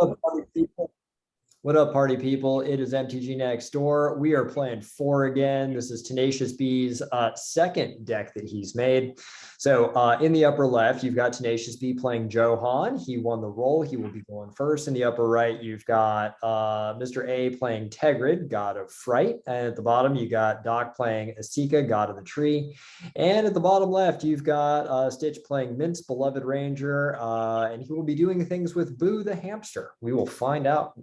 What up, party people? What up, party people? It is MTG Next Door. We are playing 4 again. This is Tenacious B's second deck that he's made. So in the upper left, you've got Tenacious B playing Rohan. He won the role. He will be going first. In the upper right, you've got Mr. A playing Tegrid, God of Fright. And at the bottom, you got Doc playing Esika, God of the Tree. And at the bottom left, you've got Stitch playing Minsc, Beloved Ranger. And he will be doing things with Boo the Hamster. We will find out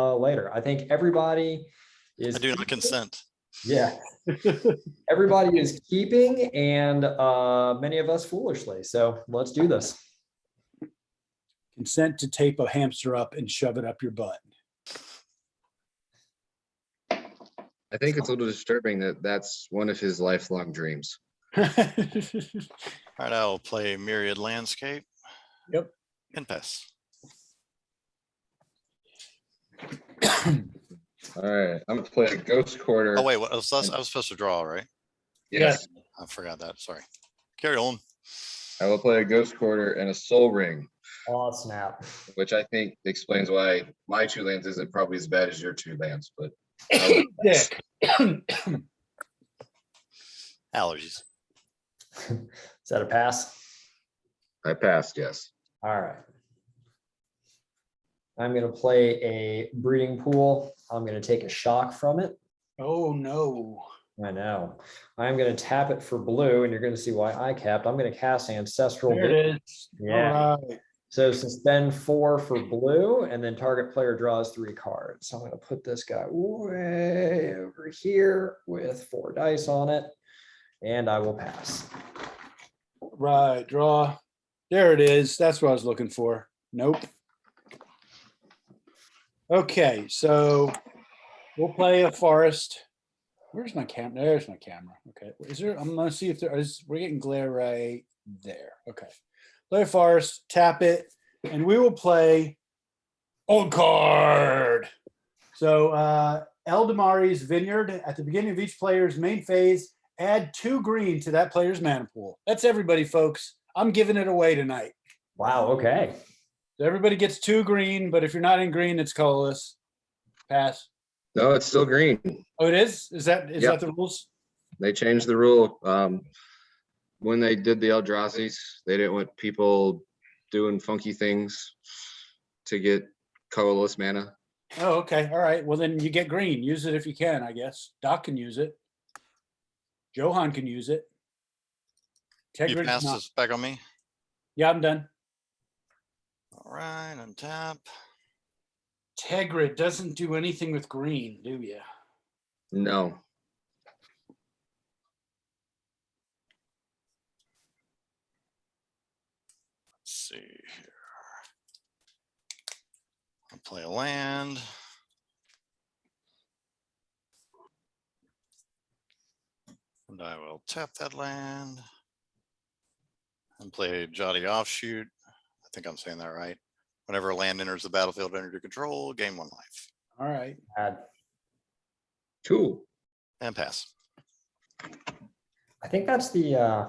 later. I think everybody is. I do not consent. Yeah. Everybody is keeping, and many of us foolishly. So let's do this. Consent to tape a hamster up and shove it up your butt. I think it's a little disturbing that that's one of his lifelong dreams. All right, I'll play Myriad Landscape. Yep. And pass. All right, I'm gonna play a Ghost Quarter. Oh, wait, what, I was supposed to draw, right? Yes, I forgot that. Sorry. Carry on. I will play a Ghost Quarter and a Soul Ring, Oh, snap. which I think explains why my 2 lands isn't probably as bad as your 2 lands, but Dick. Allergies. Is that a pass? I passed, yes. All right. I'm going to play a breeding pool. I'm going to take a shock from it. Oh no. I know. I'm going to tap it for blue, and you're going to see why I capped. I'm going to cast Ancestral. There it is. Yeah. All right. So suspend 4 for blue, and then target player draws 3 cards. So I'm going to put this guy way over here with 4 dice on it, and I will pass. Right. Draw. There it is. That's what I was looking for. Nope. Okay, so we'll play a forest. Where's my camera? There's my camera. Okay. Is there? I'm gonna see if there is. We're getting glare right there. Okay. Play a forest, tap it, and we will play old card. So Eldamari's Vineyard. At the beginning of each player's main phase, add 2 green to that player's mana pool. That's everybody, folks. I'm giving it away tonight. Wow. Okay. So everybody gets 2 green, but if you're not in green, it's colorless. Pass. No, it's still green. Oh, it is? Is that Yep. the rules? They changed the rule. When they did the Eldrazi's, they didn't want people doing funky things to get colorless mana. Oh, okay. All right. Well, then you get green. Use it if you can, I guess. Doc can use it. Rohan can use it. You Tegrid pass not. this back on me. Yeah, I'm done. All right, untap. Tegrid doesn't do anything with green, do you? No. Let's see here. I'll play a land. And I will tap that land. And play Jotty Offshoot. I think I'm saying that right. Whenever a land enters the battlefield under your control, gain 1 life. All right. Add. Cool. And pass. I think that's the.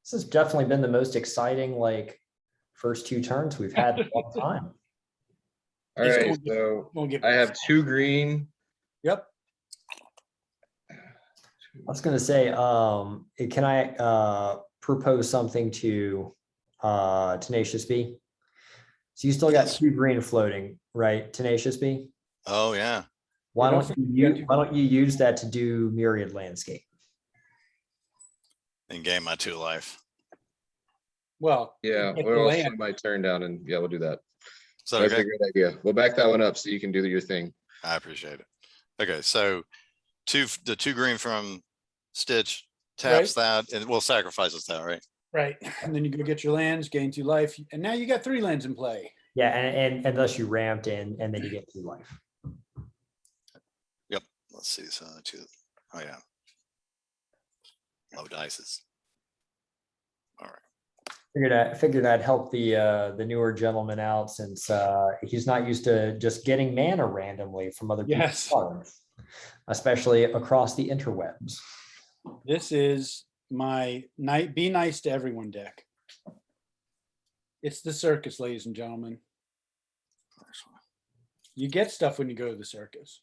This has definitely been the most exciting first 2 turns we've had in a long time. All It's right, gonna get- so We'll get I have 2 green. Yep. I was going to say, can I propose something to Tenacious B? So you still got Yes. 2 green floating, right, Tenacious B? Oh, yeah. Why Yeah, don't you use that to do Myriad Landscape? And gain my 2 life. Well, Yeah, get the we'll land. slow my turn down and yeah, we'll do that. So That's okay. a great idea. We'll back that one up so you can do your thing. I appreciate it. Okay, so the 2 green from Stitch taps that, and we'll sacrifice that, right? Right. And then you go get your lands, gain 2 life. And now you got 3 lands in play. Yeah, and unless you ramped in, and then you get 2 life. Yep. Let's see. So 2. Oh yeah. Low dices. All right. Figured I'd help the newer gentleman out since he's not used to just getting mana randomly from other people's Yes. cards, especially across the interwebs. This is my Be Nice to Everyone deck. It's the circus, ladies and gentlemen. You get stuff when you go to the circus.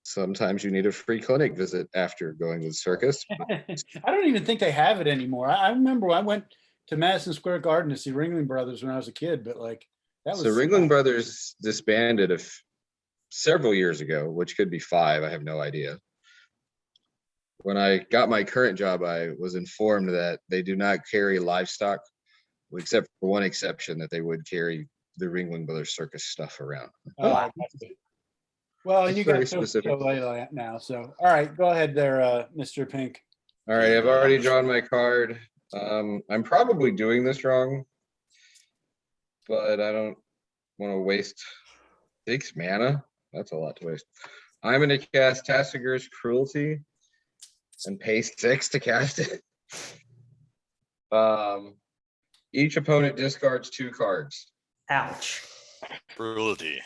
Sometimes you need a free clinic visit after going to the circus. I don't even think they have it anymore. I remember I went to Madison Square Garden to see Ringling Brothers when I was a kid, but like that was So Ringling Brothers disbanded several years ago, which could be 5. I have no idea. When I got my current job, I was informed that they do not carry livestock, except for one exception, that they would carry the Ringling Brothers circus stuff around. Well, and It's you got very so specific. late now. So all right, go ahead there, Mr. Pink. All right, I've already drawn my card. I'm probably doing this wrong, but I don't want to waste 6 mana. That's a lot to waste. I'm going to cast Tassigur's Cruelty and pay 6 to cast it. Each opponent discards 2 cards. Ouch. Cruelty.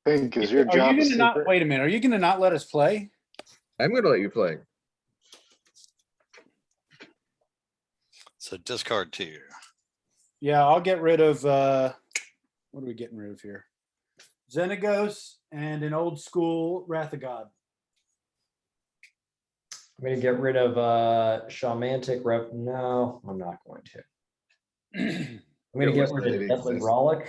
Pink, is your Are job you a gonna not secret? wait a minute? Are you gonna not let us play? I'm going to let you play. So discard 2. Yeah, I'll get rid of what are we getting rid of here? Xenagos and an old school Wrath of God. I'm gonna get rid of Shamantic Rep. No, I'm not going to. I'm gonna It get looks rid like of it Deathly exists. Rollick.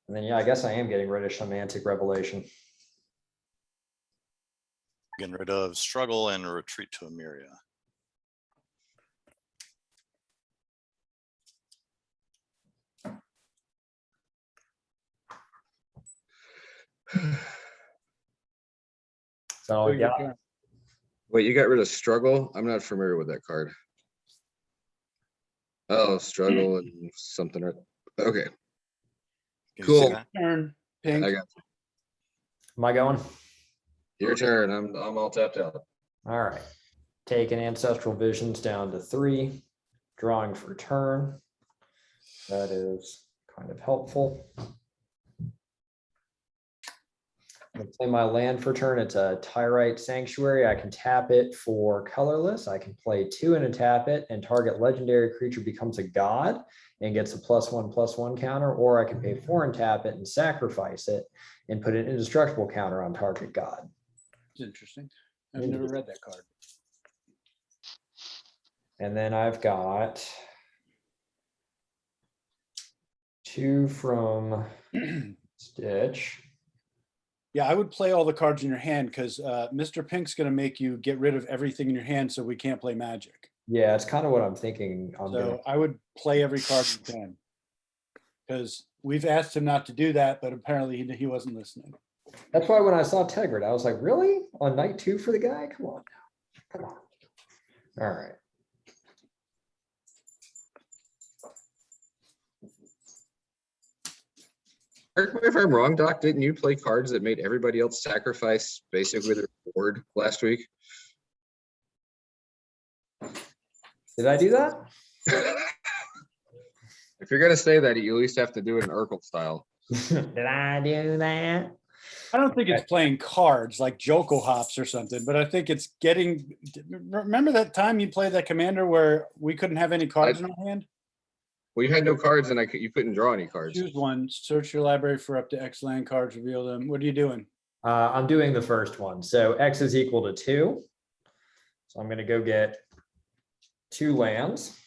And then, yeah, I guess I am getting rid of Shamantic Revelation. Getting rid of Struggle and Retreat to Emeria. Is that all we got? Wait, you got rid of Struggle? I'm not familiar with that card. Oh, Struggle and something. Okay, Can you see Cool. that? Turn, Pink. I got Am I going? your turn. I'm all tapped out. All right. Taking Ancestral Visions down to 3. Drawing for turn. That is kind of helpful. I'll play my land for turn. It's a Tyrite Sanctuary. I can tap it for colorless. I can play 2 and a tap it, and target legendary creature becomes a god and gets a +1/+1 counter, or I can pay 4 and tap it and sacrifice it and put an indestructible counter on target god. It's interesting. I've never read that card. And then I've got 2 from Stitch. Yeah, I would play all the cards in your hand because Mr. Pink's going to make you get rid of everything in your hand so we can't play Magic. Yeah, it's kind of what I'm thinking. So I would play every card you can because we've asked him not to do that, but apparently he wasn't listening. That's why when I saw Tegrid, I was like, really? On night 2 for the guy? Come on now. Come on. All right. Correct me if I'm wrong, Doc, didn't you play cards that made everybody else sacrifice basically their board last week? Did I do that? If you're gonna say that, you at least have to do it in Urkel style. Did I do that? I don't think it's playing cards like Joko Hops or something, but I think it's getting. Remember that time you played that commander where we couldn't have any cards in our hand? Well, you had no cards and you couldn't draw any cards. Choose one. Search your library for up to X land cards. Reveal them. What are you doing? I'm doing the first one. So X is equal to 2. So I'm going to go get 2 lands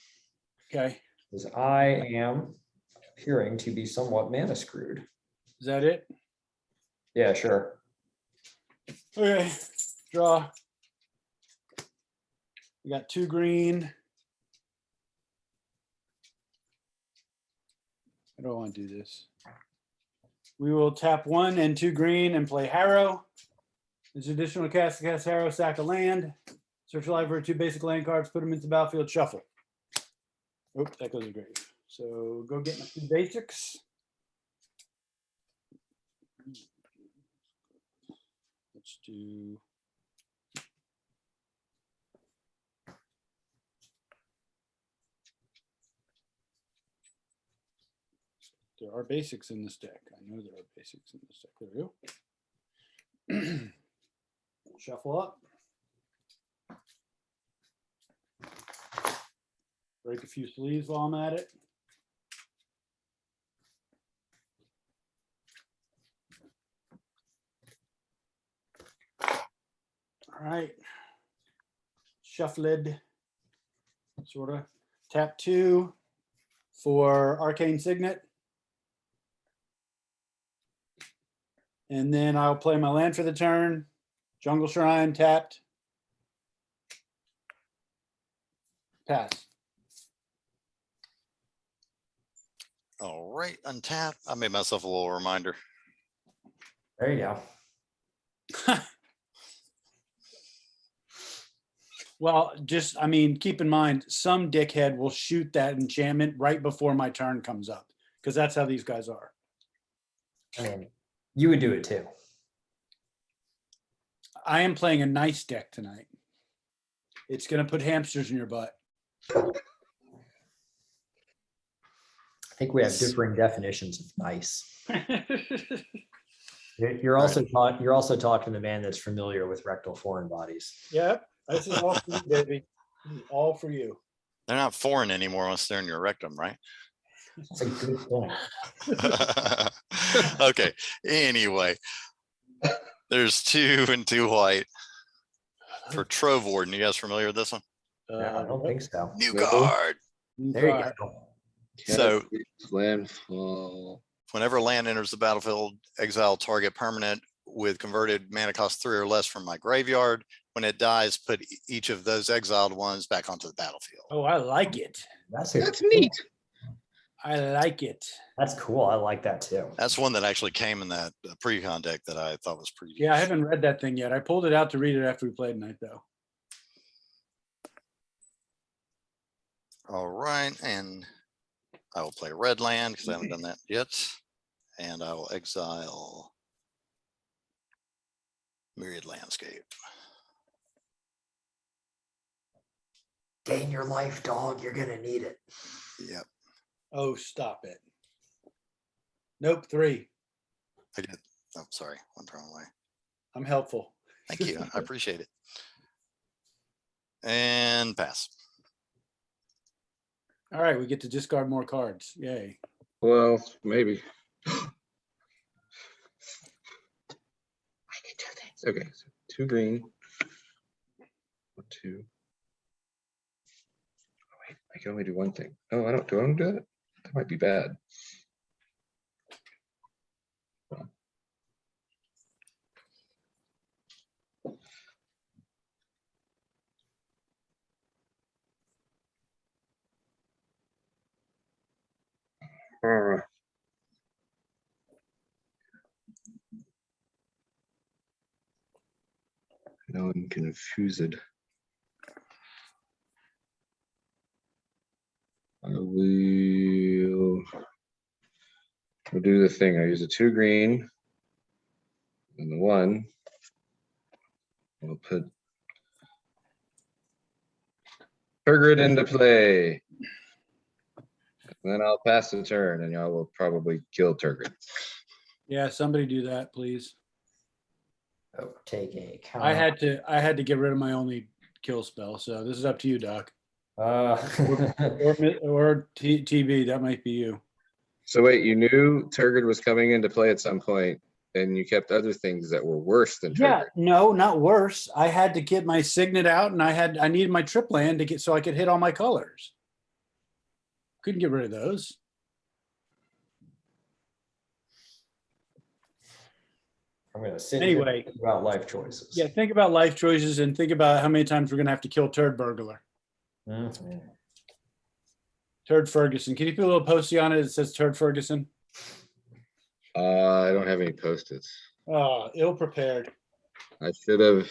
Okay. because I am appearing to be somewhat mana screwed. Is that it? Yeah, sure. Okay. Draw. We got 2 green. I don't want to do this. We will tap 1 and 2 green and play Harrow. As additional cast Harrow, sack a land. Search your library for 2 basic land cards, put them into the battlefield, shuffle. Oops, that goes to grave. So go get my 2 basics. Let's do. There are basics in this deck. I know there are basics in this deck. There we go. Shuffle up. Break a few sleeves while I'm at it. All right. Shuffled, sort of. Tap 2 for Arcane Signet. And then I'll play my land for the turn. Jungle Shrine tapped. Pass. All right, untap. I made myself a little reminder. There you go. Well, just, I mean, keep in mind, some dickhead will shoot that enchantment right before my turn comes up, because that's how these guys are. I mean, you would do it too. I am playing a nice deck tonight. It's going to put hamsters in your butt. I think we have differing definitions of nice. You're also talking to the man that's familiar with rectal foreign bodies. Yep. This is all for you, baby. This is all for you. They're not foreign anymore once they're in your rectum, right? That's a good point. Okay. Anyway, there's 2 and 2 white for Trove Warden. You guys familiar with this one? No, I don't think so. New No. card. There you go. So- Landfall. Whenever land enters the battlefield, exile target permanent with converted mana cost 3 or less from my graveyard. When it dies, put each of those exiled ones back onto the battlefield. Oh, I like it. That's neat. I like it. That's cool. I like that too. That's one that actually came in that pre-con deck that I thought was pretty. Yeah, I haven't read that thing yet. I pulled it out to read it after we played tonight, though. All right, and I will play red land because I haven't done that yet. And I will exile Myriad Landscape. Gain your life, dog. You're gonna need it. Yep, Oh, stop it. Nope, 3. I did. Oh, sorry, went the wrong way. I'm helpful. Thank you, I appreciate it. And pass. All right, we get to discard more cards. Yay. Well, maybe. I can do things. Okay, so 2 green. 1, 2. Oh, wait, I can only do one thing. Oh, I don't. Do I want to do that? That might be bad. Now I'm confused. We'll do the thing. I use a 2 green and the 1. We'll put Tegrid into play. Then I'll pass the turn and y'all will probably kill Tegrid. Yeah, somebody do that, please. Oh, take a count. I had to get rid of my only kill spell, so this is up to you, Doc. Or TB, that might be you. So wait, you knew Tegrid was coming into play at some point, and you kept other things that were worse than Tegrid. Yeah, no, not worse. I had to get my Signet out, and I needed my trip land to get so I could hit all my colors. Couldn't get rid of those. I'm gonna sit Anyway. here and think about life choices. Yeah, think about life choices and think about how many times we're gonna have to kill Turd Burglar. Mhm. Turd Ferguson. Can you put a little postie on it that says Turd Ferguson? I don't have any post-its. Oh, ill prepared. I should have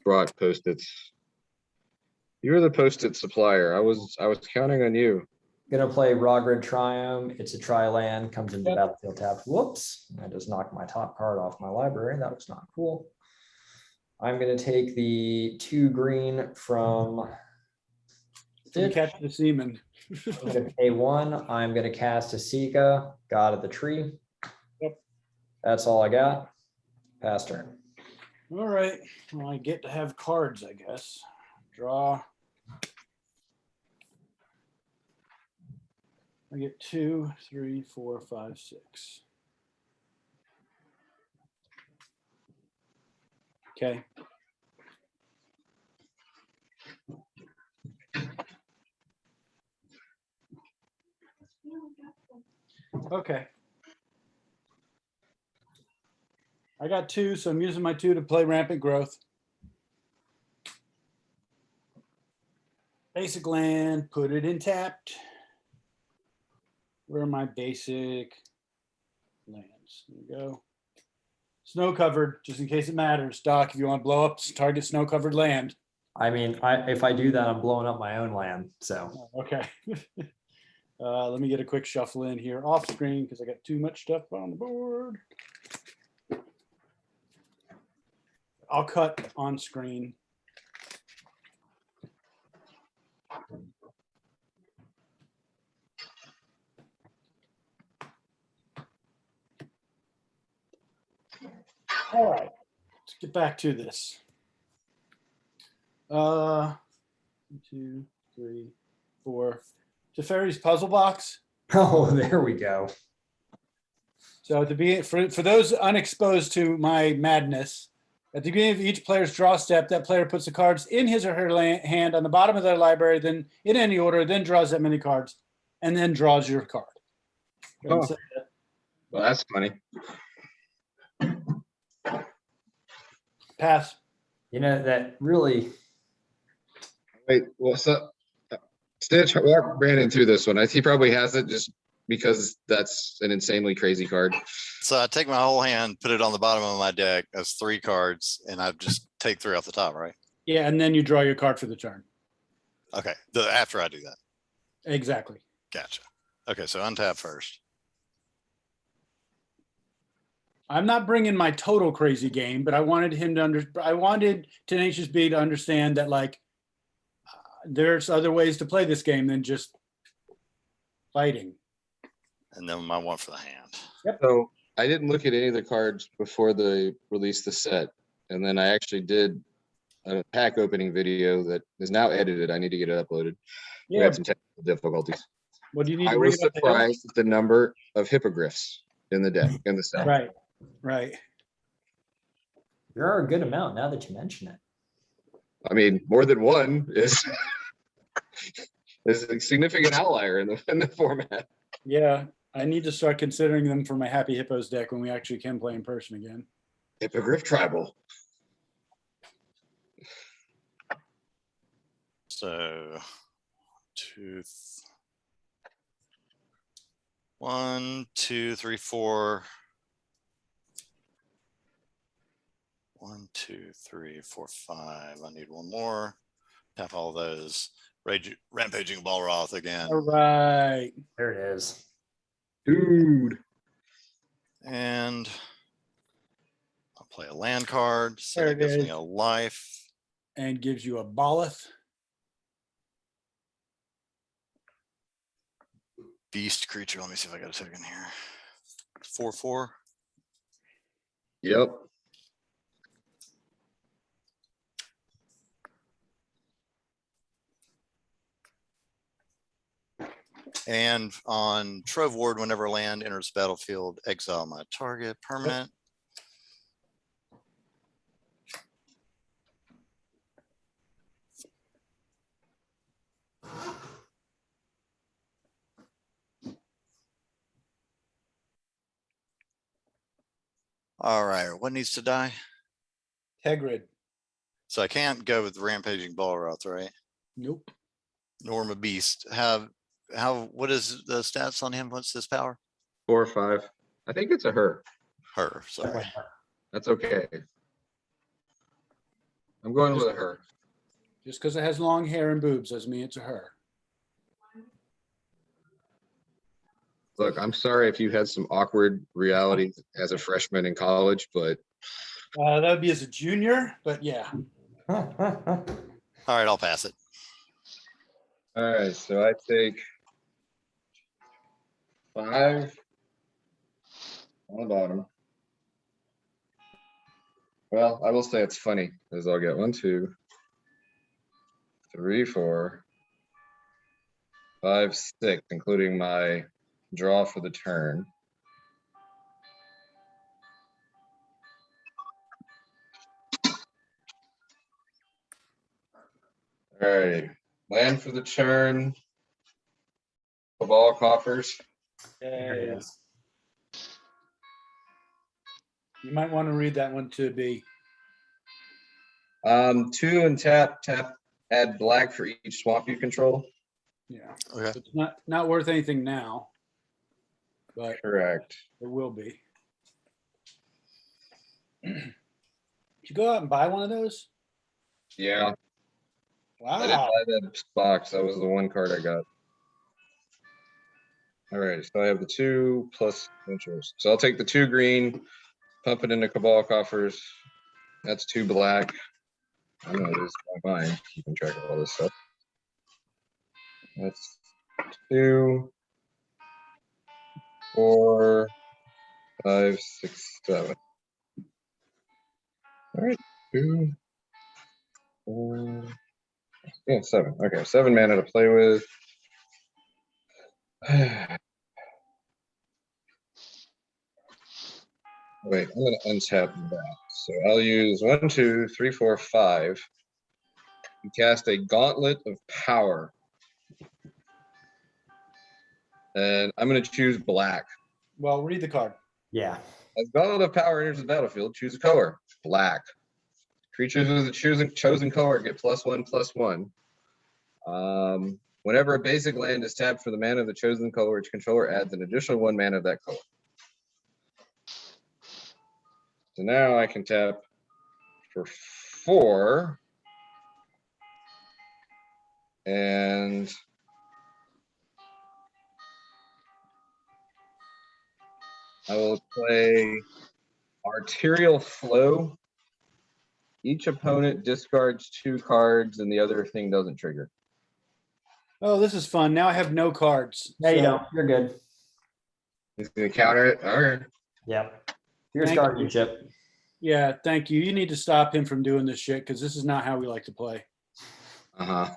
brought post-its. You're the post-it supplier. I was counting on you. Gonna play Rogred Triumph. It's a tri-land, comes into Yep. battlefield tapped. Whoops. I just knocked my top card off my library. That was not cool. I'm gonna take the 2 green from Didn't catch the semen. I'm gonna pay 1. I'm gonna cast Esika, God of the Tree. Yep. That's all I got. Pass turn. All right. Well, I get to have cards, I guess. Draw. I get 2, 3, 4, 5, 6. Okay. Okay. I got 2, so I'm using my 2 to play Rampant Growth. Basic land, put it in tapped. Where are my basic lands? There we go. Snow covered, just in case it matters. Doc, if you want to blow up target snow covered land. I mean, if I do that, I'm blowing up my own land. So Okay. Let me get a quick shuffle in here off screen because I got too much stuff on the board. I'll cut on screen. All right, let's get back to this. 1, 2, 3, 4. Teferi's puzzle box. oh, there we go. So to be for those unexposed to my madness, at the beginning of each player's draw step, that player puts the cards in his or her hand on the bottom of their library, then in any order, then draws that many cards, and then draws your card. Oh. Well, that's funny. Pass. You know, that really, Wait, well, so Stitch, walk Brandon through this one. He probably has it just because that's an insanely crazy card. So I take my whole hand, put it on the bottom of my deck as 3 cards, and I just take 3 off the top, right? Yeah, and then you draw your card for the turn. Okay. After I do that. Exactly. Gotcha. Okay. So untap first. I'm not bringing my total crazy game, but I wanted him to I wanted Tenacious B to understand that like there's other ways to play this game than just fighting. And then my one for the hand. So I didn't look at any of the cards before they released the set. And then I actually did a pack opening video that is now edited. I need to get it uploaded. We Yeah. had some technical difficulties. What do you need I to bring was up the hill? surprised at the number of hippogriffs in the deck, in the set. Right. Right. there are a good amount now that you mention it. I mean, more than one is a significant outlier in the format. Yeah. I need to start considering them for my Happy Hippos deck when we actually can play in person again. Hippogriff tribal. So 1, 2, 3, 4. 1, 2, 3, 4, 5. I need one more. Tap all those. Rampaging Balroth again. All right. There it is. Dude. And I'll play a land card. So There that it gives me is. a life. And gives you a Baloth. Beast creature. Let me see if I got a token here. 4/4. Yep. And on Trove Ward, whenever land enters the battlefield, exile my target permanent. All right, what needs to die? Tegrid. So I can't go with Rampaging Balroth, right? Nope. Norma Beast. What is the stats on him? What's his power? 4 or 5. I think it's a her. Her, sorry. That's okay. I'm going with a her. Just because it has long hair and boobs doesn't mean it's a her. Look, I'm sorry if you had some awkward realities as a freshman in college, but That would be as a junior, but yeah. All right, I'll pass it. all right, so I take 5 on the bottom. Well, I will say it's funny as I'll get 1, 2, 3, 4, 5, 6, including my draw for the turn. All right, land for the turn. Cabal coffers. There it Yeah. is. You might want to read that one to B. 2 and tap, add black for each swamp you control. Yeah. Okay. It's not worth anything now, but Correct. it will be. Did you go out and buy one of those? Yeah, I didn't Wow. buy that box. That was the one card I got. All right, so I have the 2 plus interest. So I'll take the 2 green, pump it into Cabal coffers. That's 2 black. I know it is my mind keeping track of all this stuff. That's 2, 4, 5, 6, 7. All right, 2, 4, yeah, 7. Okay, 7 mana to play with. Wait, I'm gonna untap that. So I'll use 1, 2, 3, 4, 5. You cast a Gauntlet of Power. And I'm gonna choose black. Well, read the card. Yeah. As Gauntlet of Power enters the battlefield, choose a color. Black. Creatures with the chosen color get +1/+1. Whenever a basic land is tapped for the mana of the chosen color, its controller adds an additional 1 mana of that color. So now I can tap for 4. And I will play Arterial Flow. Each opponent discards 2 cards and the other thing doesn't trigger. Oh, this is fun. Now I have no cards. No, you So, don't. You're good. He's gonna counter it. All right. Yep. Here's Thank you. guardianship. yeah, thank you. You need to stop him from doing this shit because this is not how we like to play. Uh-huh.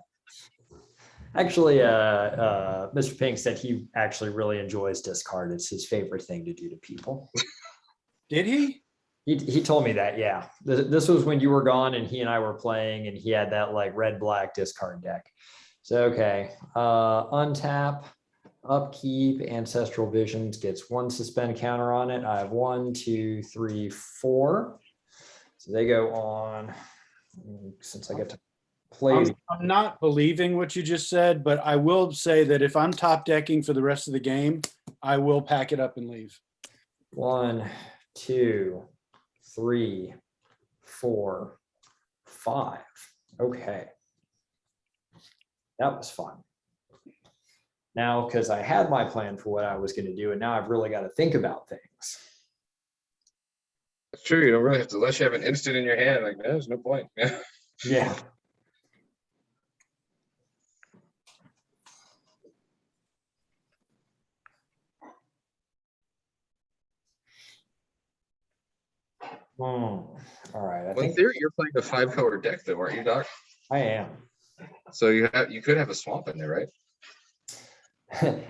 Actually, Mr. Pink said he actually really enjoys discard. It's his favorite thing to do to people. Did he? He told me that, yeah. This was when you were gone and he and I were playing and he had that like red-black discard deck. So, okay. Untap, upkeep, Ancestral Visions gets 1 suspend counter on it. I have 1, 2, 3, 4. So they go on, since I get to play. I'm not believing what you just said, but I will say that if I'm top decking for the rest of the game, I will pack it up and leave. 1, 2, 3, 4, 5. Okay. That was fun. Now, because I had my plan for what I was going to do, and now I've really got to think about things. That's true. You don't really have to, unless you have an instant in your hand. Like, there's no point. Yeah. All right. I Well, in think theory, you're playing a 5-color deck, though, aren't you, Doc? I am. So you could have a swamp in there, right?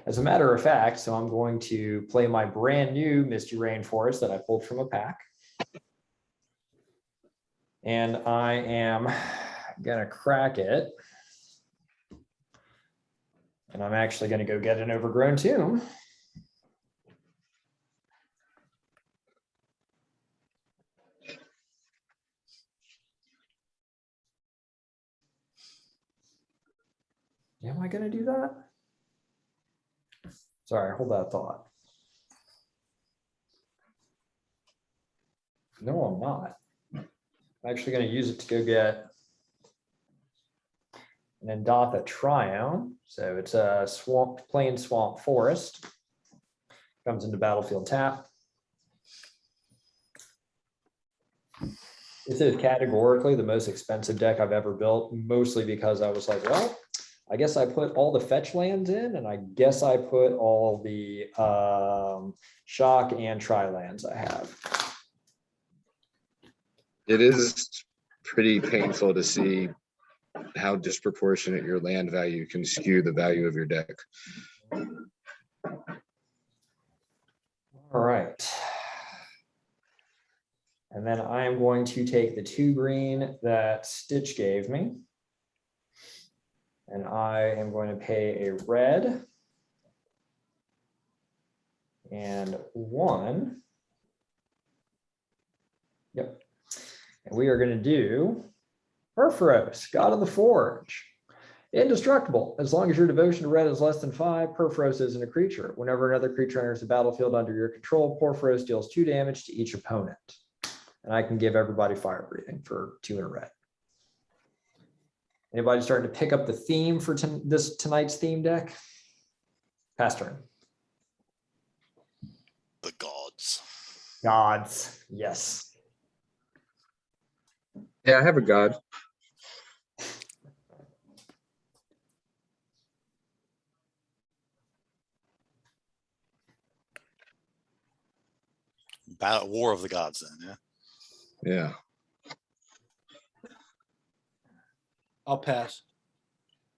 As a matter of fact, so I'm going to play my brand new Misty Rainforest that I pulled from a pack. And I am gonna crack it. And I'm actually gonna go get an Overgrown Tomb. Am I gonna do that? Sorry, hold that thought. No, I'm not. I'm actually going to use it to go get an Endatha Triome. So it's a plain swamp forest. Comes into battlefield tap. This is categorically the most expensive deck I've ever built, mostly because I was like, well, I guess I put all the fetch lands in, and I guess I put all the shock and tri lands I have. It is pretty painful to see how disproportionate your land value can skew the value of your deck. All right. And then I am going to take the 2 green that Stitch gave me. And I am going to pay a red. And 1. Yep. And we are going to do Perforos, God of the Forge. Indestructible. As long as your devotion to red is less than 5, Perforos isn't a creature. Whenever another creature enters the battlefield under your control, Perforos deals 2 damage to each opponent. And I can give everybody fire breathing for 2 in a red. Anybody starting to pick up the theme for tonight's theme deck? Pass turn. The gods. Gods, yes. Yeah, I have a god. War of the gods then, yeah. Yeah. I'll pass.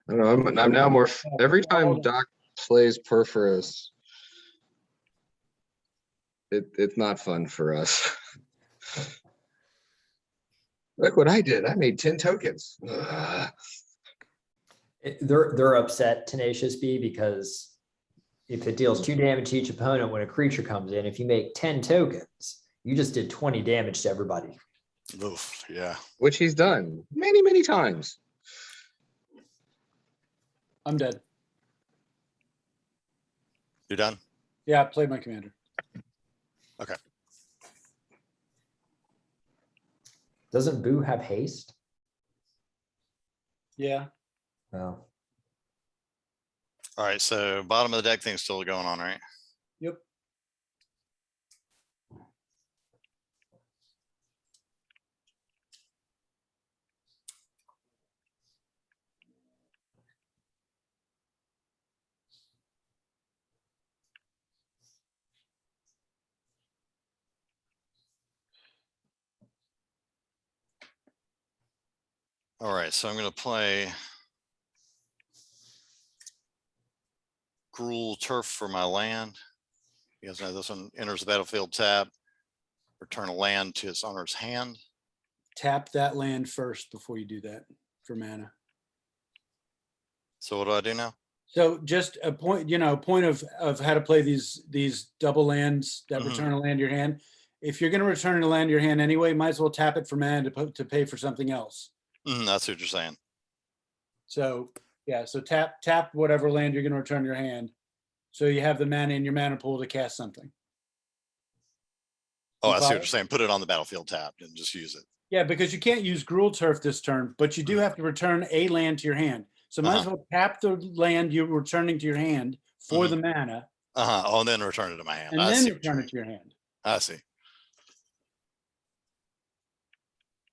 I don't know, I'm now more, every time Doc plays Perforos, it's not fun for us. Look what I did. I made 10 tokens. Ugh. They're upset, Tenacious B, because if it deals 2 damage to each opponent when a creature comes in, if you make 10 tokens, you just did 20 damage to everybody. Oof, yeah. Which he's done many, many times. I'm dead. You're done? Yeah, I played my commander. Okay. Doesn't Boo have haste? Yeah. Oh. All right, so bottom of the deck thing's still going on, right? Yep. All right, so I'm gonna play Gruul Turf for my land. You guys know this one enters the battlefield tab. Return a land to its owner's hand. Tap that land first before you do that for mana. So what do I do now? So just a point, point of how to play these double lands that Mhm. return a land to your hand. If you're going to return a land to your hand anyway, might as well tap it for mana to pay for something else. That's what you're saying. So yeah, so tap whatever land you're going to return to your hand, so you have the mana in your mana pool to cast something. Oh, You I see what follow? you're saying. Put it on the battlefield tab and just use it. Yeah, because you can't use Gruul Turf this turn, but you do have to return a land to your hand. So might as well tap the land you're returning to your hand for the mana, Oh, and then return it to my hand. and I then see what you return mean. it to your hand. I see.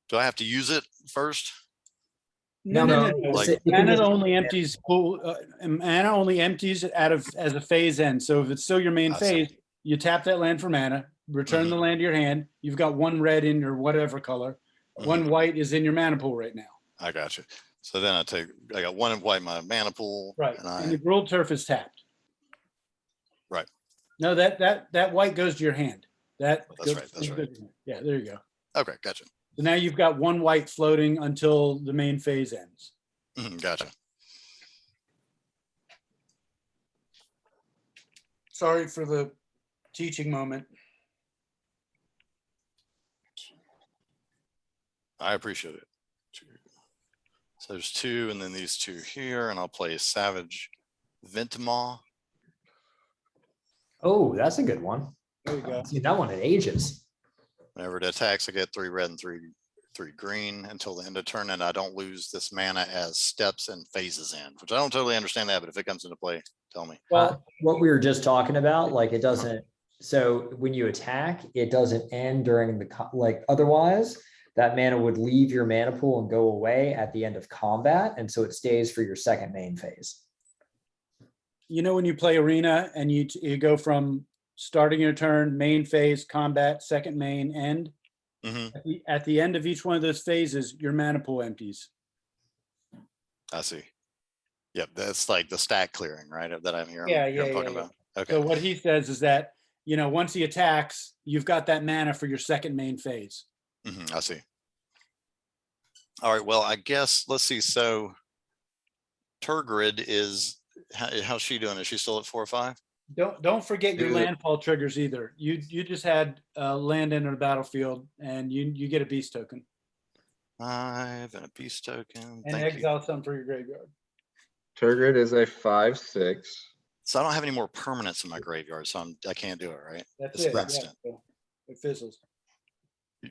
Do I have to use it first? No. Like- It can Mana just- only empties pool. Mana only empties as a phase end. So if it's still your main I see. phase, you tap that land for mana, return the land to your hand. You've got 1 red in your whatever color. 1 white is in your mana pool right now. I got you. So then I got 1 white in my mana pool. Right. And And the Gruul Turf is tapped. Right. No, that white goes to your hand. That Oh, that's right, that's right. Yeah, there you go. Okay, gotcha. So now you've got 1 white floating until the main phase ends. Gotcha. Sorry for the teaching moment. I appreciate it. So there's 2, and then these 2 here, and I'll play Savage Ventmaw. Oh, that's a good one. There you go. See that one in ages. Whenever it attacks, I get 3 red and 3 green until the end of turn, and I don't lose this mana as steps and phases end, which I don't totally understand that, but if it comes into play, tell me. Well, what we were just talking about, like it doesn't, so when you attack, it doesn't end during like otherwise, that mana would leave your mana pool and go away at the end of combat. And so it stays for your second main phase. When you play arena and you go from starting your turn, main phase, combat, second main, end. Mhm. At the end of each one of those phases, your mana pool empties. I see. Yep, that's like the stack clearing, right? That I'm hearing. Yeah, hearing yeah, talking yeah, about. So Okay. what he says is that, you know, once he attacks, you've got that mana for your second main phase. I see. All right. Well, I guess let's see. So Tegrid is how's she doing? Is she still at 4 or 5? Don't forget your Yeah. landfall triggers either. You just had land enter the battlefield, and you get a beast token 5 and a beast token. and Thank you. exile some for your graveyard. Turgid is a 5/6. So I don't have any more permanents in my graveyard, so I can't do it, right? That's It's it. Yeah, instant. so it fizzles.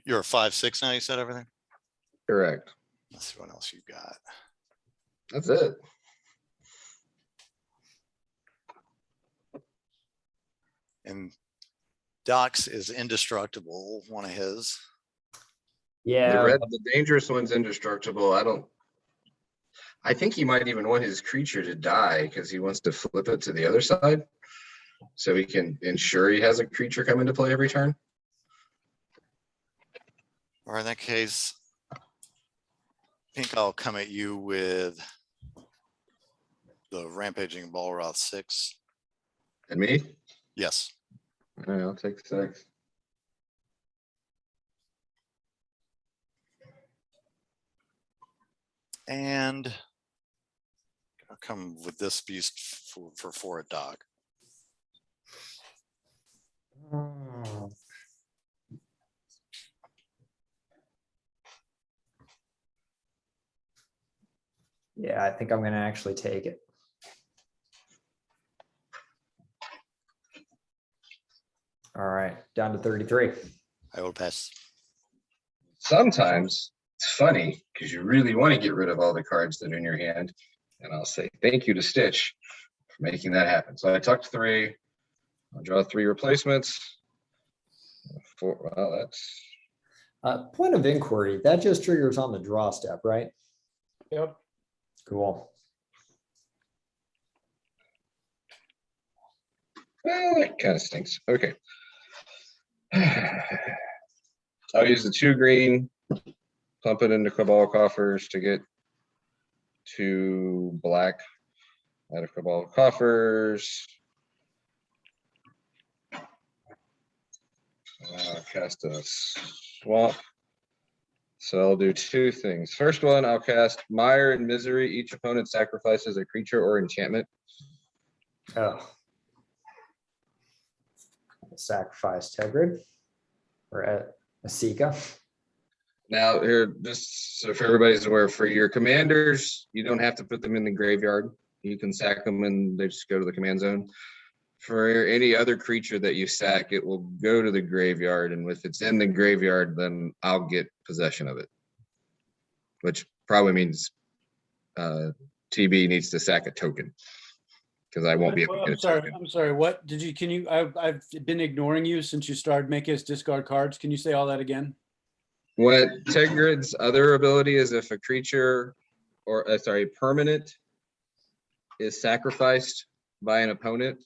You're a 5/6 now. You said everything. Correct. Let's see what else you got. That's it. And Docs is indestructible. One of his. Yeah, The dangerous one's indestructible. I think he might even want his creature to die because he wants to flip it to the other side. So he can ensure he has a creature come into play every turn. Or in that case, I think I'll come at you with the Rampaging Balroth 6. And me? Yes. All right, I'll take 6. And I'll come with this beast for 4 at dog. Yeah, I think I'm going to actually take it. All right, down to 33. I will pass. Sometimes it's funny because you really want to get rid of all the cards that are in your hand. And I'll say thank you to Stitch for making that happen. So I tucked 3. I'll draw 3 replacements. 4. Well, that's Point of inquiry, that just triggers on the draw step, right? Yep. Cool. well, that kind of stinks. Okay. I'll use the 2 green, pump it into Cabal Coffers to get 2 black out of Cabal Coffers. Cast a swamp. So I'll do 2 things. First one, I'll cast Mire and Misery. Each opponent sacrifices a creature or enchantment. Oh. Sacrifice Tegrid or Esika. Now, here, just so for everybody's aware, for your commanders, you don't have to put them in the graveyard. You can sack them and they just go to the command zone. For any other creature that you sack, it will go to the graveyard, and if it's in the graveyard, then I'll get possession of it. Which probably means TB needs to sack a token. Because I won't be able to get a token. I'm sorry. What did you? Can you? I've been ignoring you since you started making us discard cards. Can you say all that again? What Tegrid's other ability is if a creature or permanent is sacrificed by an opponent,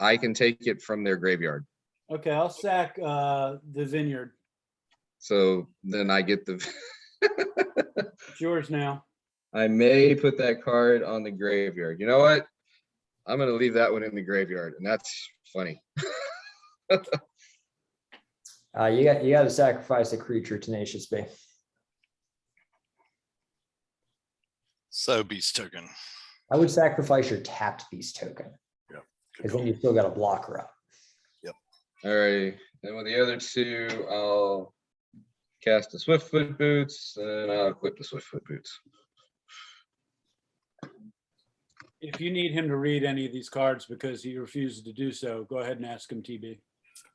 I can take it from their graveyard. Okay, I'll sack the vineyard. So then I get the. It's yours now. I may put that card on the graveyard. You know what? I'm going to leave that one in the graveyard, and that's funny. You got to sacrifice a creature, Tenacious B. So beast token. I would sacrifice your tapped beast token. Yep. Because then you still got a blocker up. All right. Then with the other 2, I'll cast the Swiftfoot Boots, and I'll equip the Swiftfoot Boots. If you need him to read any of these cards because he refuses to do so, go ahead and ask him, TB.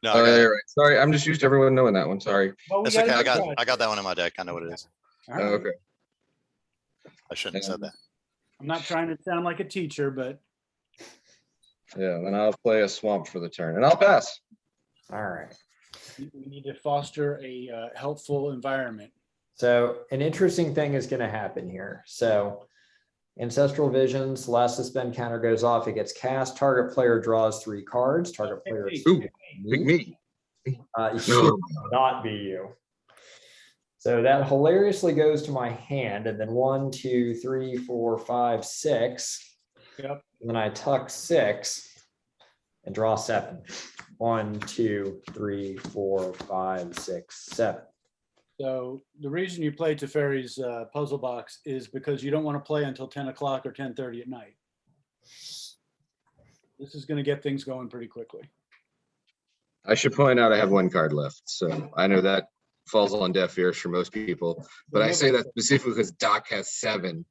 No, All I got right, it. right. Sorry, I'm just used to everyone knowing that one. Sorry. Well, That's okay. I got that one in my deck. I know what it is. All right. Okay. I shouldn't have said that. I'm not trying to sound like a teacher, but Yeah, then I'll play a swamp for the turn, and I'll pass. All right. we need to foster a helpful environment. So an interesting thing is going to happen here. So Ancestral Visions, last suspend counter goes off. It gets cast. Target player draws 3 cards. Target player. Ooh, pick me. It should not be you. So that hilariously goes to my hand, and then 1, 2, 3, 4, 5, 6. Yep. And then I tuck 6 and draw 7. 1, 2, 3, 4, 5, 6, 7. So the reason you play Teferi's puzzle box is because you don't want to play until 10 o'clock or 10:30 at night. This is going to get things going pretty quickly. I should point out I have 1 card left, so I know that falls on deaf ears for most people, but I say that specifically because Doc has 7.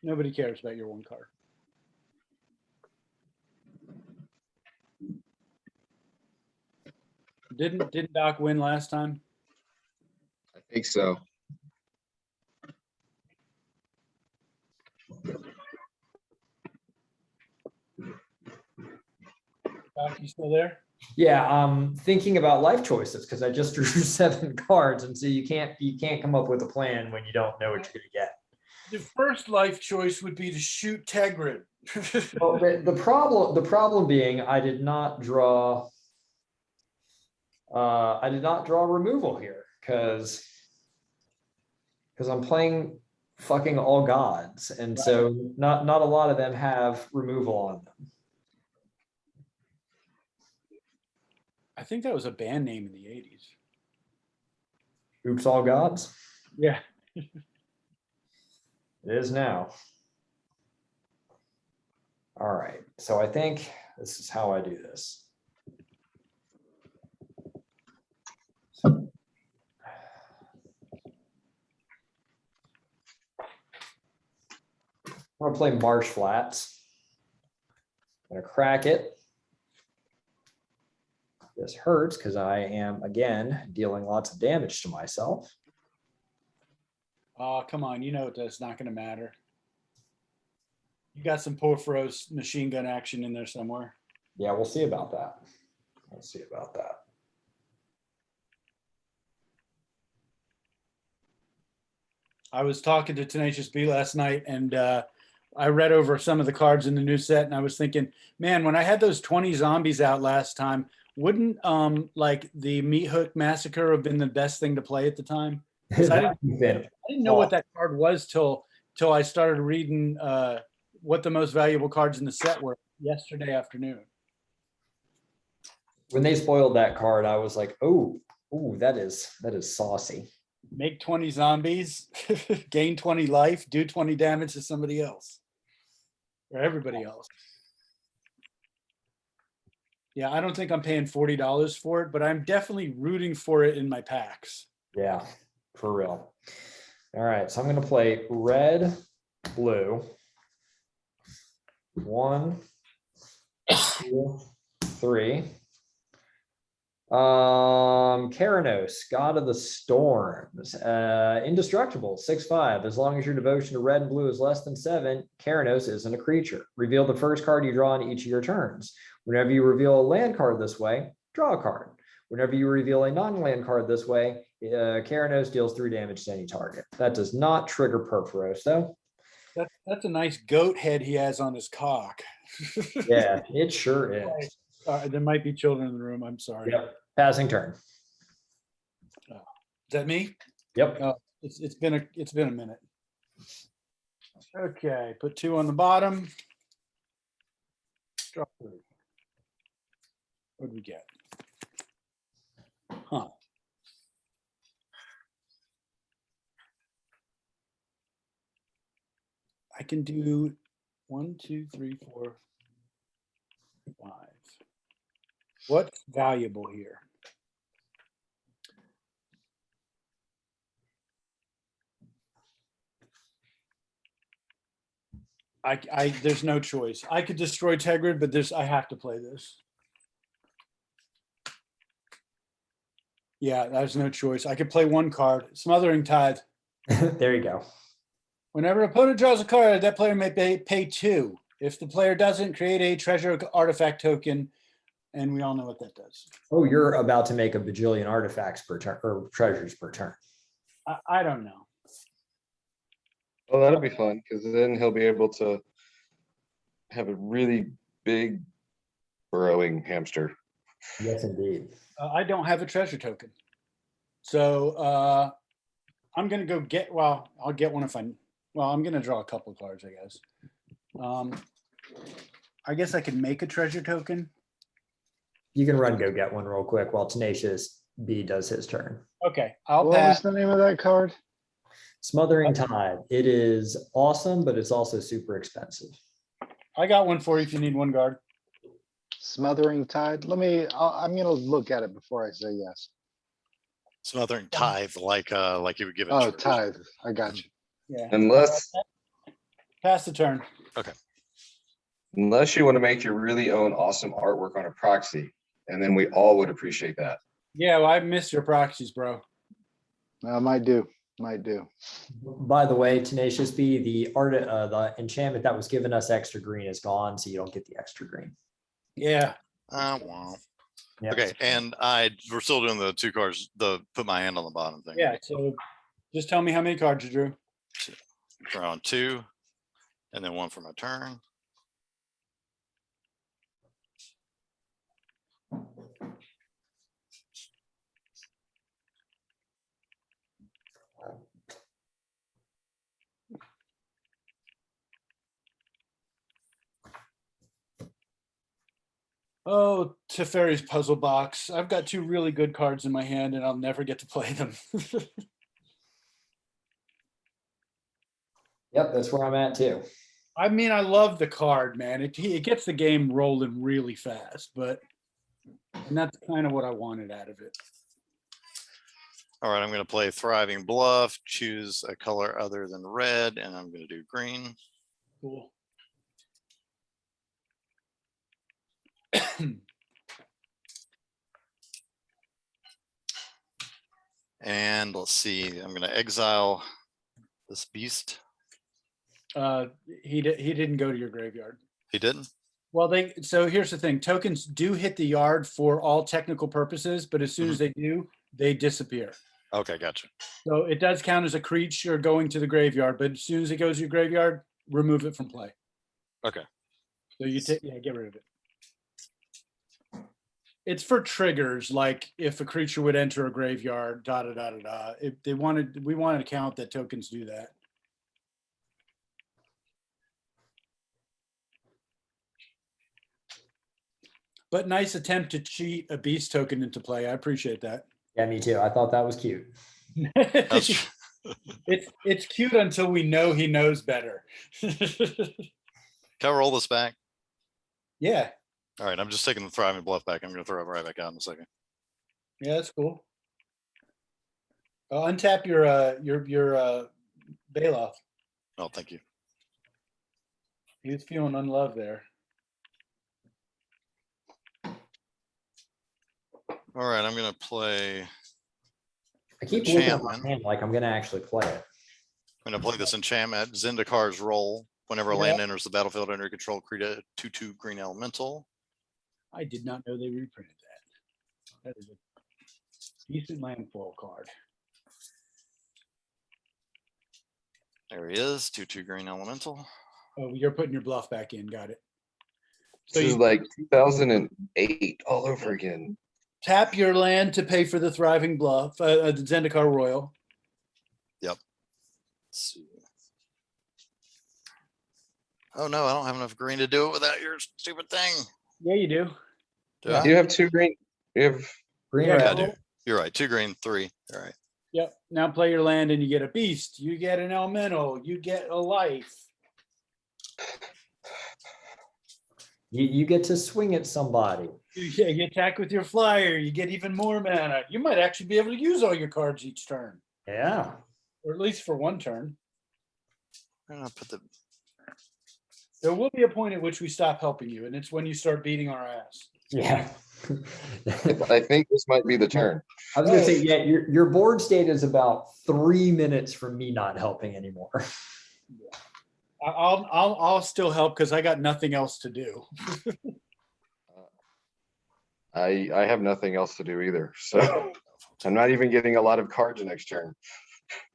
Nobody cares about your 1 card. Didn't Doc win last time? I think so. Doc, you still there? Yeah, I'm thinking about life choices because I just drew 7 cards, and so you can't come up with a plan when you don't know what you're gonna get. The first life choice would be to shoot Tegrid. Well, the problem being I did not draw removal here because I'm playing fucking all gods, and so not a lot of them have removal on them. I think that was a band name in the 80s. Oops, all gods. Yeah. It is now. All right, so I think this is how I do this. I'm gonna play Marsh Flats. I'm gonna crack it. This hurts because I am, again, dealing lots of damage to myself. Oh, come on. You know that's not going to matter. You got some Porphyros machine gun action in there somewhere. Yeah, we'll see about that. We'll see about that. I was talking to Tenacious B last night, and I read over some of the cards in the new set, and I was thinking, man, when I had those 20 zombies out last time, wouldn't like the Meat Hook Massacre have been the best thing to play at the time? I didn't know what that card was till I started reading what the most valuable cards in the set were yesterday afternoon. When they spoiled that card, I was like, oh, that is saucy. Make 20 zombies, gain 20 life, do 20 damage to somebody else or everybody else. Yeah, I don't think I'm paying $40 for it, but I'm definitely rooting for it in my packs. Yeah, for real. All right, so I'm going to play red, blue. 1, 2, 3. Keranos, God of the Storms, indestructible, 6/5. As long as your devotion to red and blue is less than 7, Keranos isn't a creature. Reveal the first card you draw on each of your turns. Whenever you reveal a land card this way, draw a card. Whenever you reveal a non-land card this way, Keranos deals 3 damage to any target. That does not trigger Porphyros, though. That's a nice goat head he has on his cock. Yeah, it sure is. There might be children in the room. I'm sorry. Yep. Passing turn. Is that me? Yep. It's been a minute. Okay, put 2 on the bottom. Drop 3. What do we get? Huh. I can do 1, 2, 3, 4, 5. What's valuable here? There's no choice. I could destroy Tegrid, but I have to play this. Yeah, there's no choice. I could play 1 card. Smothering Tithe. There you go. Whenever an opponent draws a card, that player may pay 2. If the player doesn't, create a treasure artifact token, and we all know what that does. Oh, you're about to make a bajillion artifacts per turn or treasures per turn. I don't know. Well, that'll be fun because then he'll be able to have a really big burrowing hamster. Yes, indeed. I don't have a treasure token. So I'm gonna go get. Well, I'll get one if I. Well, I'm gonna draw a couple of cards, I guess. I guess I could make a treasure token. You can run, go get one real quick while Tenacious B does his turn. Okay, I'll What was pass. the name of that card? Smothering Tide. It is awesome, but it's also super expensive. I got one for you if you need one guard. Smothering Tide. I'm gonna look at it before I say yes. Smothering tithe, like you would give it. Oh, church. tithe. I got you. Yeah. Unless Pass the turn. you want to make your really own awesome artwork on a proxy, and then we all would appreciate that. Yeah, well, I missed your proxies, bro. Might do. Might do. By the way, Tenacious B, the enchantment that was giving us extra green is gone, so you don't get the extra green. Yeah. Wow. Yep. Okay, and we're still doing the 2 cards, the put my hand on the bottom thing. Yeah. So just tell me how many cards you drew. Drawing 2, and then 1 for my turn. Oh, Teferi's puzzle box. I've got 2 really good cards in my hand, and I'll never get to play them. Yep, that's where I'm at too. I mean, I love the card, man. It gets the game rolling really fast, and that's kind of what I wanted out of it. All right, I'm going to play Thriving Bluff, choose a color other than red, and I'm going to do green. Cool. And let's see, I'm going to exile this beast. He didn't go to your graveyard. He didn't? Well, so here's the thing. Tokens do hit the yard for all technical purposes, but as soon as they do, they disappear. Okay, gotcha. So it does count as a creature going to the graveyard, but as soon as it goes to your graveyard, remove it from play. Okay. So you get rid of it. It's for triggers, like if a creature would enter a graveyard, da da da da da. If we wanted to count that tokens do that. But nice attempt to cheat a beast token into play. I appreciate that. Yeah, me too. I thought that was cute. That's It's cute until we know he knows better. Can I roll this back? Yeah, All right, I'm just taking the Thriving Bluff back. I'm going to throw it right back out in a second. yeah, that's cool. Untap your Bailoff. Oh, thank you. He was feeling unloved there. All right, I'm going to play. I keep looking at my Enchantment. hand like I'm gonna actually play it. I'm going to play this enchantment. Zendikar's roll. Whenever a land enters the battlefield under your control, create a 2/2 green elemental. I did not know they reprinted that. That is a decent landfall card. There he is, 2/2 green elemental. Oh, you're putting your bluff back in. Got it. So This is you like 2008 all over again. tap your land to pay for the Thriving Bluff, the Zendikar Royal. Let's see. Oh no, I don't have enough green to do it without your stupid thing. Yeah, you do. Do Yeah. I? You have 2 green. You have Green Yeah, red. Yeah, I do. You're right. 2 green, 3. All right. Yep. Now play your land and you get a beast. You get an elemental. You get a life. You get to swing at somebody. You attack with your flyer. You get even more mana. You might actually be able to use all your cards each turn, Yeah. or at least for one turn. I'm gonna put the. There will be a point at which we stop helping you, and it's when you start beating our ass. Yeah. I think this might be the turn. I was gonna say, yeah, your board state is about 3 minutes from me not helping anymore. I'll still help because I got nothing else to do. I have nothing else to do either. So I'm not even getting a lot of cards next turn.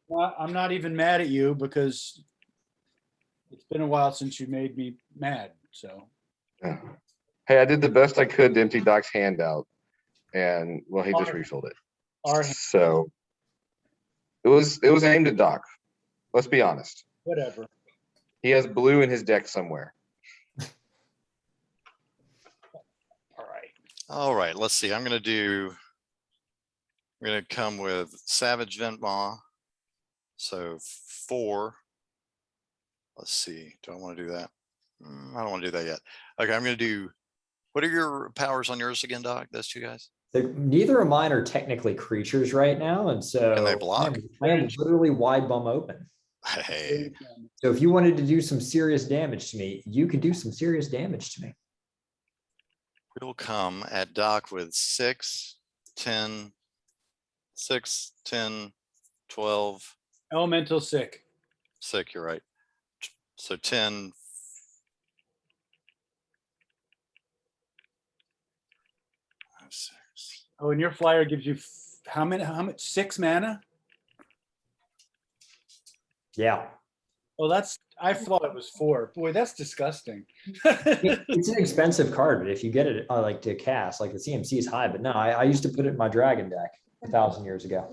Well, I'm not even mad at you because it's been a while since you made me mad. So Yeah. Hey, I did the best I could to empty Doc's hand out. And well, he just refilled it. our hand, So it was aimed at Doc. Let's be honest. whatever. He has blue in his deck somewhere. All right. All right, let's see. I'm gonna come with Savage Ventmaw. So 4. Let's see. Do I want to do that? I don't want to do that yet. Okay, I'm gonna do. What are your powers on yours again, Doc? Those two guys. Neither of mine are technically creatures right now, and so Can they block? I am literally wide bum open. Hey, So if you wanted to do some serious damage to me, you could do some serious damage to me. we'll come at Doc with 6, 10, 6, 10, 12. Elemental sick. Sick, you're right. So 10. Six. Oh, and your flyer gives you how much? 6 mana? Yeah, Oh, I thought it was 4. Boy, that's disgusting. it's an expensive card, but if you get it like to cast, like the CMC is high. But no, I used to put it in my dragon deck 1,000 years ago.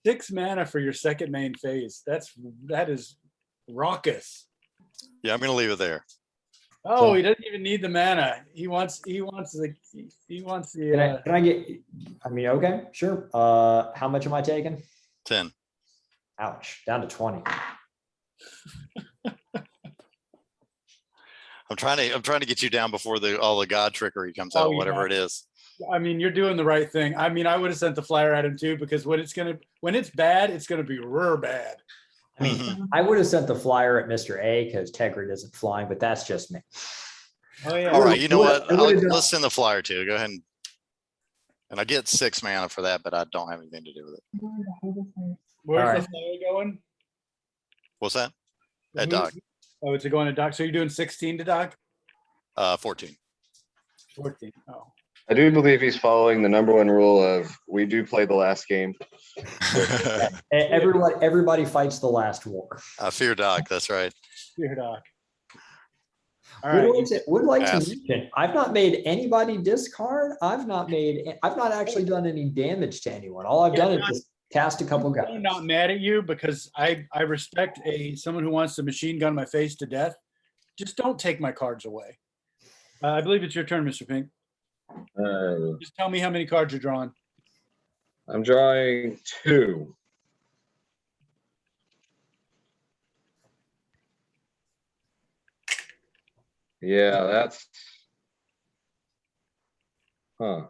6 mana for your second main phase. That is raucous. Yeah, I'm gonna leave it there. Oh, So- he doesn't even need the mana. He wants the Can I get? I mean, okay, sure. How much am I taking? 10. Ouch, down to 20. I'm trying to get you down before all the god trickery comes Oh, out, yeah. whatever it is. I mean, you're doing the right thing. I mean, I would have sent the flyer at him too, because when it's bad, it's gonna be real bad. I mean, I would have sent the flyer at Mr. A because Tegrid isn't flying, but that's just me. Oh yeah. All right, you know what? I would've done- Let's send the flyer too. Go ahead and I get 6 mana for that, but I don't have anything to do with it. Where's All the right. flyer going? What's that? At Who's- Doc. Oh, it's going to Doc. So you're doing 16 to Doc? 14. 14. Oh. I do believe he's following the number one rule of we do play the last game. Everybody fights the last war. I fear Doc. That's right. Here, Doc. All Would right. like to Pass. mention, I've not made anybody discard. I've not actually done any damage to anyone. All I've done is just cast a couple guys. I'm not mad at you because I respect someone who wants to machine gun my face to death. Just don't take my cards away. I believe it's your turn, Mr. Pink. Just tell me how many cards you're drawing. I'm drawing 2. Yeah, that's. Huh.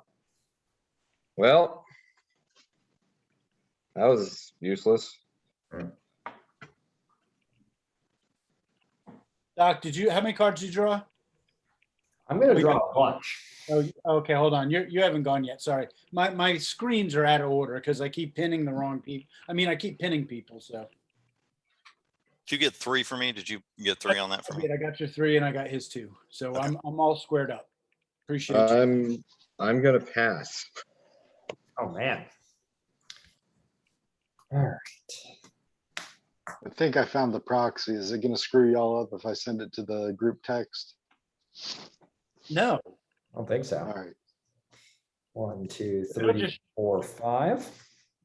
Well, that was useless. Doc, how many cards did you draw? I'm going to draw a bunch. Oh, okay, hold on. You haven't gone yet. Sorry. My screens are out of order because I keep pinning the wrong people. I mean, I keep pinning people, so. Did you get 3 for me? Did you get 3 on that for me? I got your 3 and I got his 2. So Okay. I'm all squared up. Appreciate you. I'm gonna pass. Oh, man. All right. I think I found the proxy. Is it gonna screw y'all up if I send it to the group text? No. I don't think so. All right. 1, 2, It'll 3, just- 4, 5. So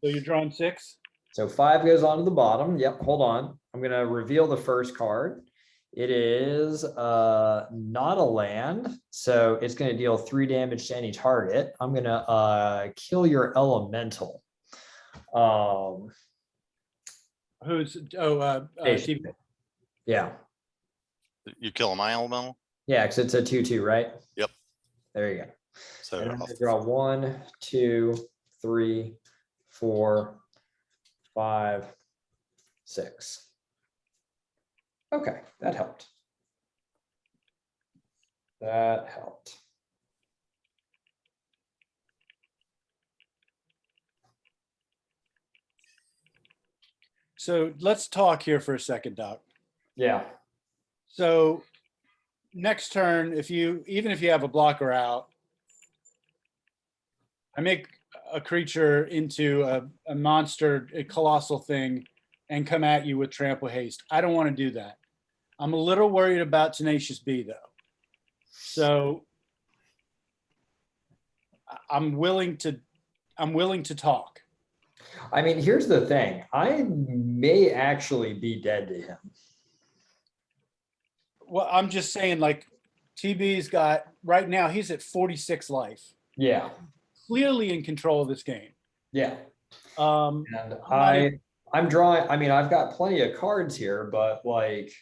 you're drawing 6? So 5 goes on to the bottom. Yep, hold on. I'm going to reveal the first card. It is not a land, so it's going to deal 3 damage to any target. I'm going to kill your elemental. Who's Station. TV. Yeah, You kill my elemental? yeah, because it's a 2/2, right? Yep. There you go. So And I'm I'll- gonna draw 1, 2, 3, 4, 5, 6. Okay, that helped. That helped. So let's talk here for a second, Doc. Yeah. So next turn, even if you have a blocker out, I make a creature into a monster, a colossal thing, and come at you with trample haste. I don't want to do that. I'm a little worried about Tenacious B though. So I'm willing to talk. I mean, here's the thing. I may actually be dead to him. Well, I'm just saying, like, TB's got, right now, he's at 46 life, Yeah, clearly in control of this game. yeah. Um, And I'm not even- I'm drawing, I mean, I've got plenty of cards here, but like,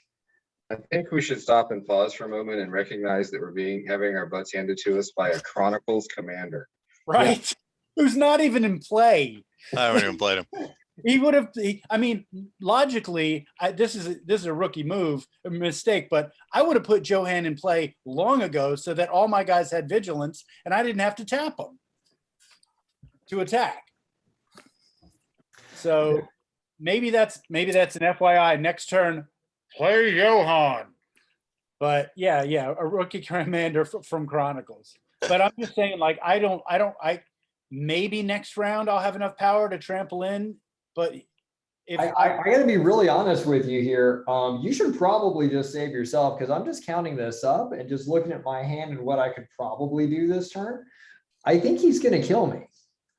I think we should stop and pause for a moment and recognize that we're having our butts handed to us by a Chronicles commander. right? Who's not even in play. I haven't even played him. He would have. I mean, logically, this is a rookie move, a mistake. But I would have put Johan in play long ago, so that all my guys had vigilance, and I didn't have to tap them to attack. So maybe that's an FYI. Next turn, play Johan. But yeah, a rookie commander from Chronicles. But I'm just saying, like, I maybe next round I'll have enough power to trample in. But if I gotta be really honest with you here. You should probably just save yourself because I'm just counting this up and just looking at my hand and what I could probably do this turn. I think he's gonna kill me.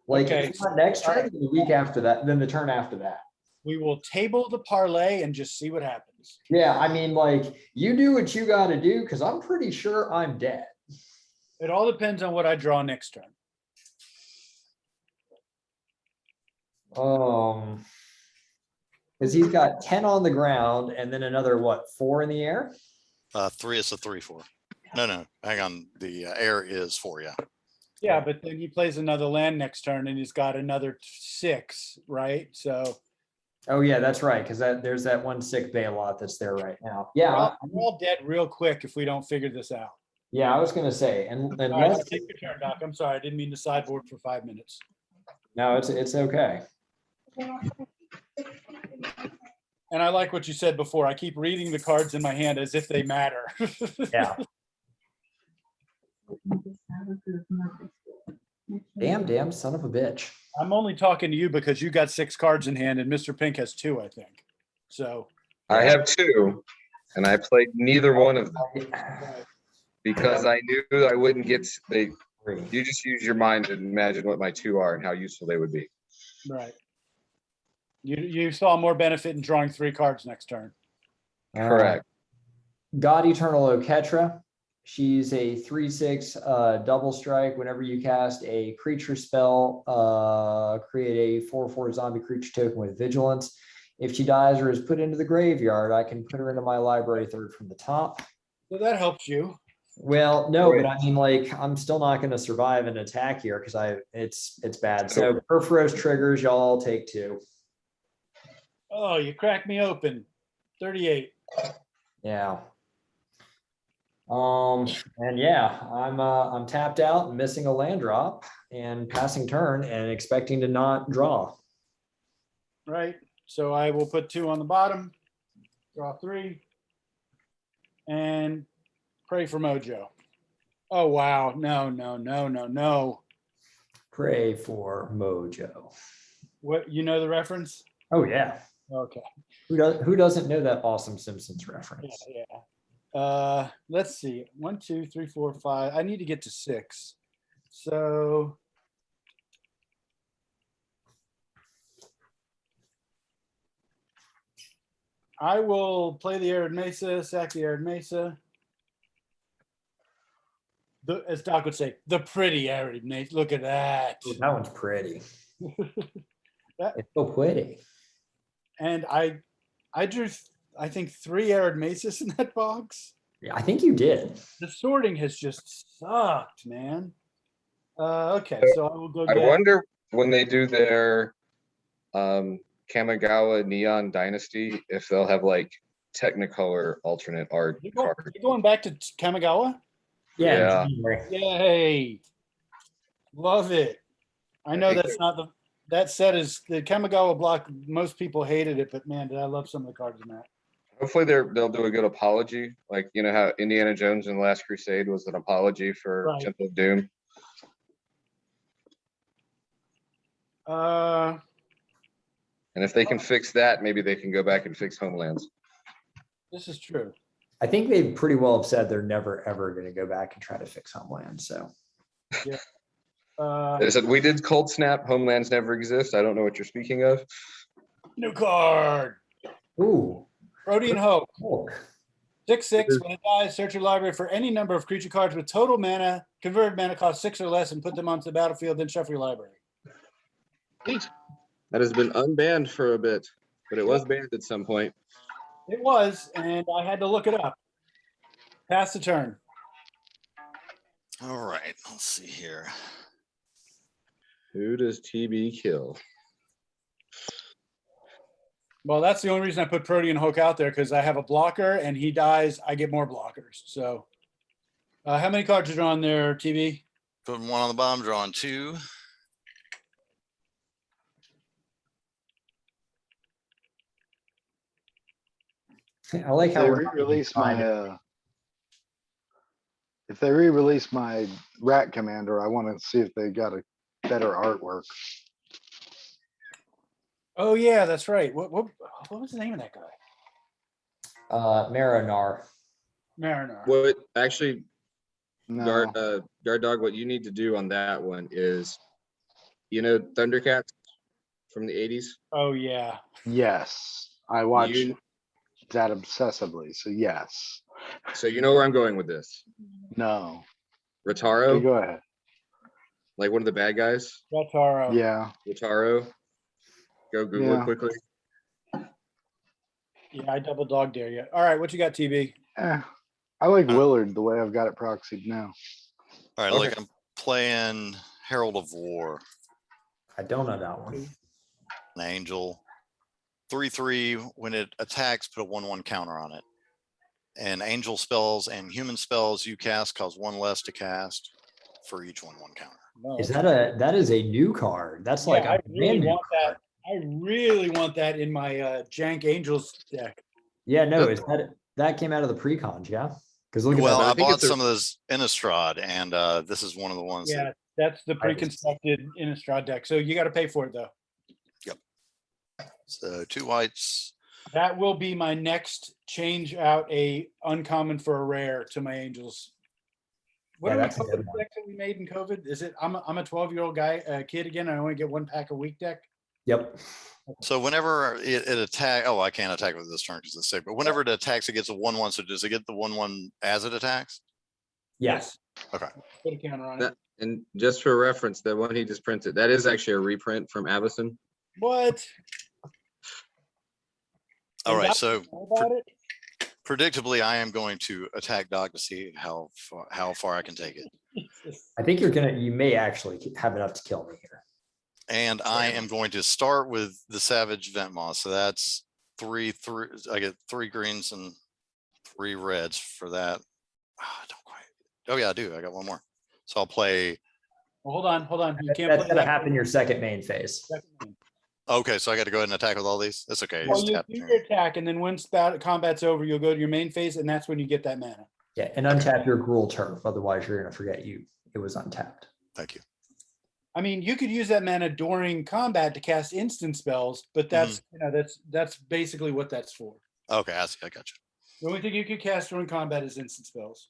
Like Okay. if it's not next turn, then the week after that, then the turn after that. we will table the parlay and just see what happens. Yeah, I mean, like you do what you gotta do because I'm pretty sure I'm dead. It all depends on what I draw next turn. Because he's got 10 on the ground and then another what, 4 in the air? 3, it's a 3-4. No, hang on. The air is 4, yeah. Yeah, but then he plays another land next turn and he's got another 6, right? So Oh yeah, that's right. Because there's that one sick bailout that's there right now. Yeah, we're all dead real quick if we don't figure this out. yeah, I was gonna say, and All right, unless take your turn, Doc. I'm sorry, I didn't mean to sideboard for 5 minutes. no, it's okay. And I like what you said before. I keep reading the cards in my hand as if they matter. Yeah. Damn, son of a bitch. I'm only talking to you because you got 6 cards in hand and Mr. Pink has 2, I think. So I have 2, and I played neither one of them because I knew I wouldn't get. You just use your mind to imagine what my 2 are and how useful they would be. right. You saw more benefit in drawing 3 cards next turn. Correct. God Eternal Oketra. She's a 3/6 double strike. Whenever you cast a creature spell, create a 4/4 zombie creature token with vigilance. If she dies or is put into the graveyard, I can put her into my library third from the top. So that helps you. Well, no, but I mean, like, I'm still not going to survive an attack here because it's bad. So Perforos triggers, y'all all take 2. Oh, you cracked me open. 38. Yeah. And yeah, I'm tapped out and missing a land drop and passing turn and expecting to not draw. Right. So I will put 2 on the bottom, draw 3, and pray for Mojo. Oh, wow. No. Pray for Mojo. What, you know the reference? Oh yeah. Okay. Who doesn't know that awesome Simpsons reference? Yeah. Let's see. 1, 2, 3, 4, 5. I need to get to 6. So I will play the Arid Mesa, sack the Arid Mesa. As Doc would say, the pretty Arid Mesa. Look at that. Oh, that one's pretty. It's so pretty. And I drew, I think, 3 Arid Mesas in that box. Yeah, I think you did. The sorting has just sucked, man. Okay, so I will go I get. wonder when they do their Kamigawa Neon Dynasty if they'll have like Technicolor alternate art You're cards. going back to Kamigawa? Yeah. Yay. Love it. I know think that's not that set is the Kamigawa block. Most people hated it, but man, did I love some of the cards in that. Hopefully they'll do a good apology, like you know how Indiana Jones and the Last Crusade was an apology for Right. Temple of Doom. And if they can fix that, maybe they can go back and fix Homelands. This is true. I think they pretty well have said they're never ever going to go back and try to fix Homeland. So They said we did cold snap. Homelands never exist. I don't know what you're speaking of. New card. Ooh. Protean Hope. Hulk. 6/6. When it dies, search your library for any number of creature cards with total mana, converted mana cost 6 or less, and put them onto the battlefield. Then shuffle your library. Neat. That has been unbanned for a bit, but it was banned at some point. It was, and I had to look it up. Pass the turn. All right, let's see here. Who does TB kill? Well, that's the only reason I put Protean Hook out there, because I have a blocker, and he dies, I get more blockers. So, how many cards are on there, TB? Putting one on the bottom, drawing 2. I like If how they we're not re-release trying my, to- if they re-release my Rat Commander, I want to see if they got a better artwork. Oh yeah, that's right. What was the name of that guy? Marinar. Mariner. What actually, No, guard dog? What you need to do on that one is, Thundercats from the '80s. Oh yeah. yes, I watch You, that obsessively, so yes. so you know where I'm going with this. No, you Rotaro, go ahead. like one of the bad guys. Rataro. Yeah, Rotaro. Go Google Yeah. it quickly. Yeah, I double dog dare you. All right, what you got, TB? I like Willard the way I've got it proxied now. All right, Okay. look, I'm playing Herald of War, I don't know that one. an angel. 3/3. When it attacks, put a 1/1 counter on it. And angel spells and human spells you cast cause 1 less to cast for each 1/1 counter. No, Is that is a new card? That's like Yeah, a I really brand new want that. card. I really want that in my Jank Angels deck. Yeah, no, Good. that came out of the pre-cons, yeah? Because look at Well, that. I think bought it's a- some of those Innistrad, and this is one of the ones Yeah, that that's the pre-constructed Innistrad deck. So you got to pay for it though. so 2 whites. That will be my next change out a uncommon for a rare to my Angels. What Yeah, are we that's a good calling the one. decks that we made in COVID? Is it I'm a 12-year-old guy, kid again? I only get 1 pack a week deck. Yep. So whenever it attack, oh, I can't attack with this turn because it's sick. But whenever it attacks, it gets a 1/1. So does it get the 1/1 as it attacks? Yes. Okay. Put a counter on it. That, and just for reference, the one he just printed, that is actually a reprint from Avison. What? All And right. Doc So know about it? predictably, I am going to attack Dog to see how far I can take it. Jesus. I think you may actually have enough to kill me here. And I am going to start with the Savage Vent Moss. So that's 3. I get 3 greens and 3 reds for that. I don't quite. Oh yeah, I do. I got 1 more. So I'll play. Well, hold on. You can't That's play gonna that. happen your second main phase. Okay, so I got to go ahead and attack with all these. That's okay. Well, Just you tap do turn. your attack, and then when combat's over, you'll go to your main phase, and that's when you get that mana. Yeah, and untap your Gruul Turf. Otherwise, you're gonna forget it was untapped. Thank you. I mean, you could use that mana during combat to cast instant spells, but that's that's basically what that's for. Okay, I see. I got you. The only thing you could cast during combat is instant spells.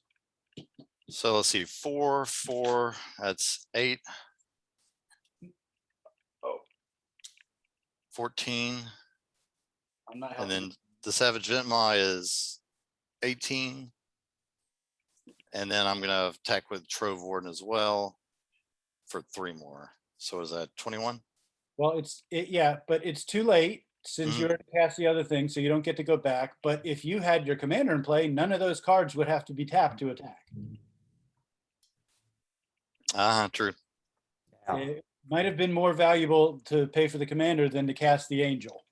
So let's see, 4, 4, that's 8. Oh. 14. I'm not And helping. then the Savage Ventmaw is 18. And then I'm gonna attack with Trove Warden as well for 3 more. So is that 21? Well, yeah, but it's too late since you Mhm. already cast the other thing, so you don't get to go back. But if you had your commander in play, none of those cards would have to be tapped to attack. True. Yeah. It might have been more valuable to pay for the commander than to cast the angel.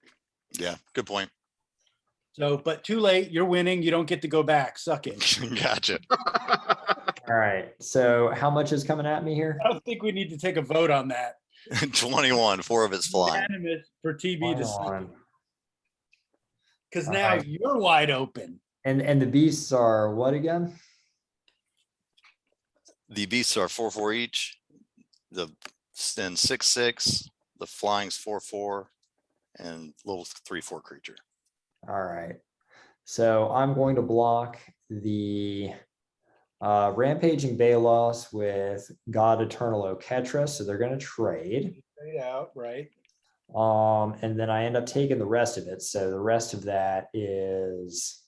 Yeah, good point. So, but too late, you're winning. You don't get to go back. Suck it. Gotcha. All right. So how much is coming at me here? I don't think we need to take a vote on that. 21, 4 of it's flying. Unanimous for TB to suck. 21. Because All now right. you're wide open. And the beasts are what again? The beasts are 4, 4 each. The then 6, 6. The flying's 4, 4, and little 3, 4 creature. All right. So I'm going to block the Rampaging Balos with God Eternal Oketra, so they're going to trade. Straight out, right? And then I end up taking the rest of it. So the rest of that is,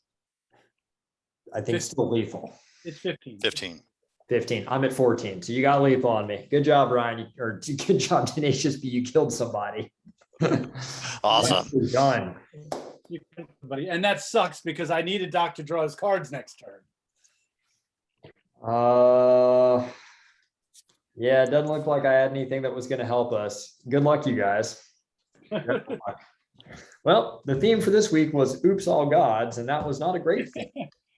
I think, still lethal. It's 15. 15. 15. I'm at 14. So you got lethal on me. Good job, Ryan. Or good job, Tenacious B. You killed somebody. Awesome. You're done. You killed somebody. And that sucks because I needed Doc to draw his cards next turn. Yeah, it doesn't look like I had anything that was going to help us. Good luck, you guys. Well, the theme for this week was Oops All Gods, and that was not a great thing.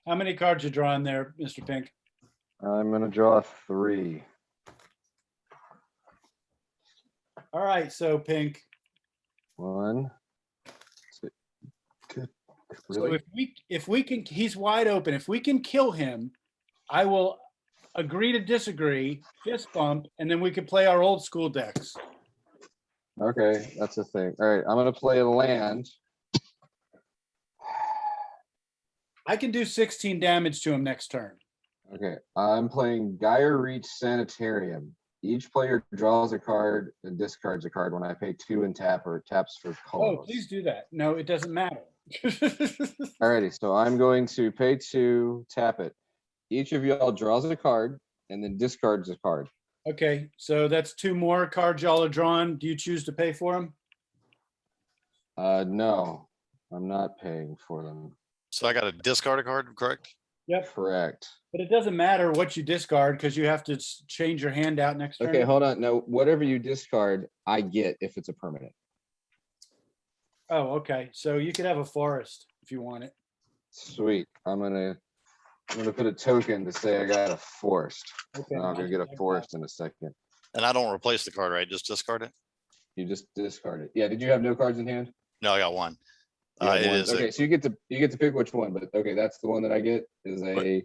How many cards you drawing there, Mr. Pink? I'm gonna draw 3. All right, so Pink. 1. 2. Good. So Really? if we can, he's wide open. If we can kill him, I will agree to disagree, fist bump, and then we can play our old school decks. Okay, that's the thing. All right, I'm gonna play a land. I can do 16 damage to him next turn. Okay, I'm playing Gyre Reach Sanitarium. Each player draws a card and discards a card when I pay 2 and tap or taps for Oh, colorless. please do that. No, it doesn't matter. Alrighty, so I'm going to pay 2, tap it. Each of y'all draws a card and then discards a card. Okay, so that's 2 more cards y'all are drawing. Do you choose to pay for them? No, I'm not paying for them. So I got to discard a card, correct? Yep. Correct. But it doesn't matter what you discard because you have to change your hand out next turn. Okay, hold on. No, whatever you discard, I get if it's a permanent. Oh, okay. So you could have a forest if you want it. Sweet. I'm gonna put a token to say I got a forest. Okay. And I'm gonna get a forest in a second. And I don't replace the card, right? Just discard it? You just discard it. Yeah, did you have no cards in hand? No, I got one. You have It one. is Okay, a- so you get to pick which one, but okay, that's the one that I get is a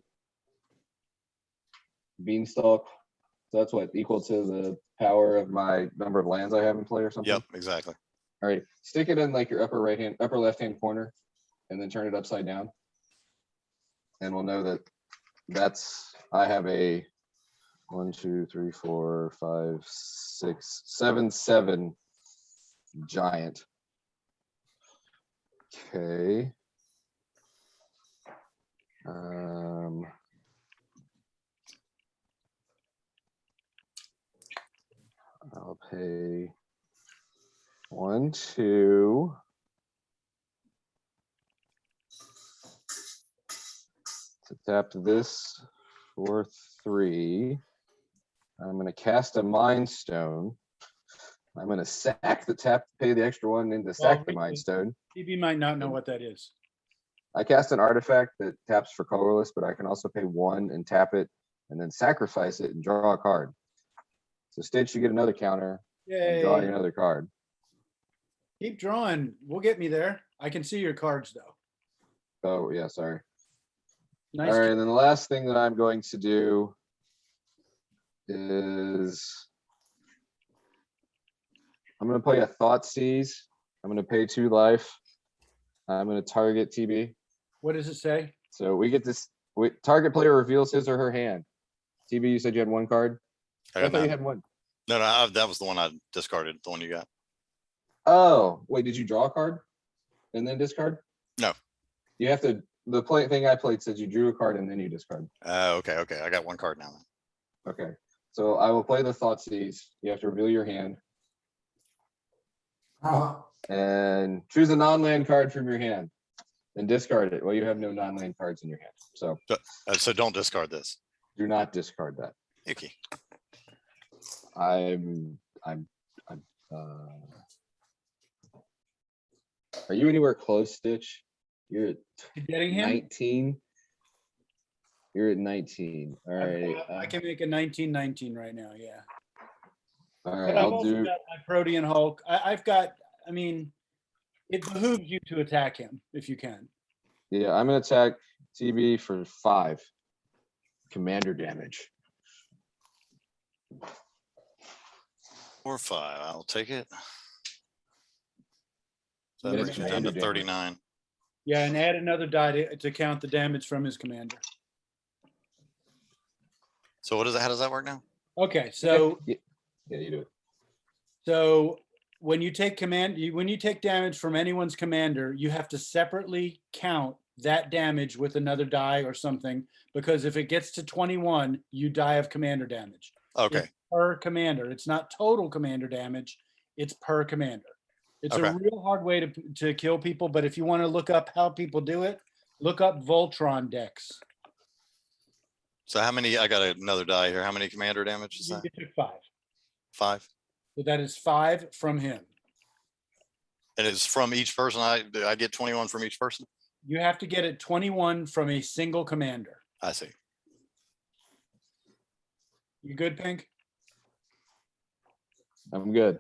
beanstalk. So that's what equal to the power of my number of lands I have in play or something. Yep, exactly. All right, stick it in like your upper left hand corner, and then turn it upside down. And we'll know that I have a 1, 2, 3, 4, 5, 6, 7, 7 giant. Okay. I'll pay 1, 2. To tap this for 3. I'm going to cast a Mind Stone. I'm going to sack the tap to pay the extra 1 and to sack the Mind Stone. TB might not know what that is. I cast an artifact that taps for colorless, but I can also pay 1 and tap it and then sacrifice it and draw a card. So Stitch, you get another counter and draw Yay. another card. Keep drawing. We'll get me there. I can see your cards though. Oh, yeah, sorry. Nice. All right, and then the last thing that I'm going to do is I'm going to play a Thought Seize. I'm going to pay 2 life. I'm going to target TB. What does it say? So we get this. Target player reveals his or her hand. TB, you said you had 1 card. I I got thought you none. had 1. No, that was the one I discarded, the one you got. Oh, wait, did you draw a card and then discard? No. You have to. The thing I played says you drew a card and then you discard. Okay. I got 1 card now. Okay, so I will play the Thought Seize. You have to reveal your hand and choose a non-land card from your hand and discard it. Well, you have no non-land cards in your hand, so So don't discard this. do not discard that. Yuki. Are you anywhere close, Stitch? You're at You getting him? 19. You're at 19. All right. I can make a 19-19 right now. Yeah. All But right. I've I'll also do. got my Protean Hulk. I've got. I mean, it behooves you to attack him if you can. Yeah, I'm gonna attack TB for 5 commander damage. 4 or 5. I'll take it. So Yeah, that brings me down to commander damage. 39. Yeah, and add another die to count the damage from his commander. So what is it? How does that work now? Okay, so Yeah, you do it. So when you take when you take damage from anyone's commander, you have to separately count that damage with another die or something, because if it gets to 21, you die of commander damage. Okay. It's per commander. It's not total commander damage. It's per commander. It's a Okay. real hard way to kill people, but if you want to look up how people do it, look up Voltron decks. So how many? I got another die here. How many commander damage is that? You took 5. 5. So that is 5 from him. And it's from each person. I get 21 from each person. You have to get it 21 from a single commander. I see. You good, Pink? I'm good.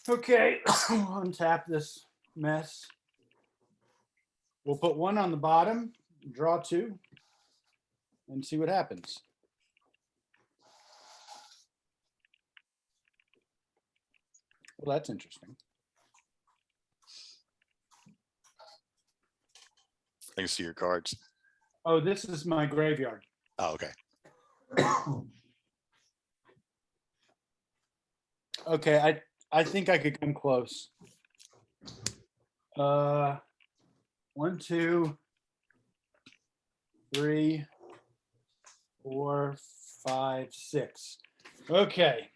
Okay, untap this mess. We'll put 1 on the bottom, draw 2, and see what happens. Well, that's interesting. Thanks to your cards. Oh, this is my graveyard. Oh, okay. Okay, I think I could come close. 1, 2, 3, 4, 5, 6. Okay.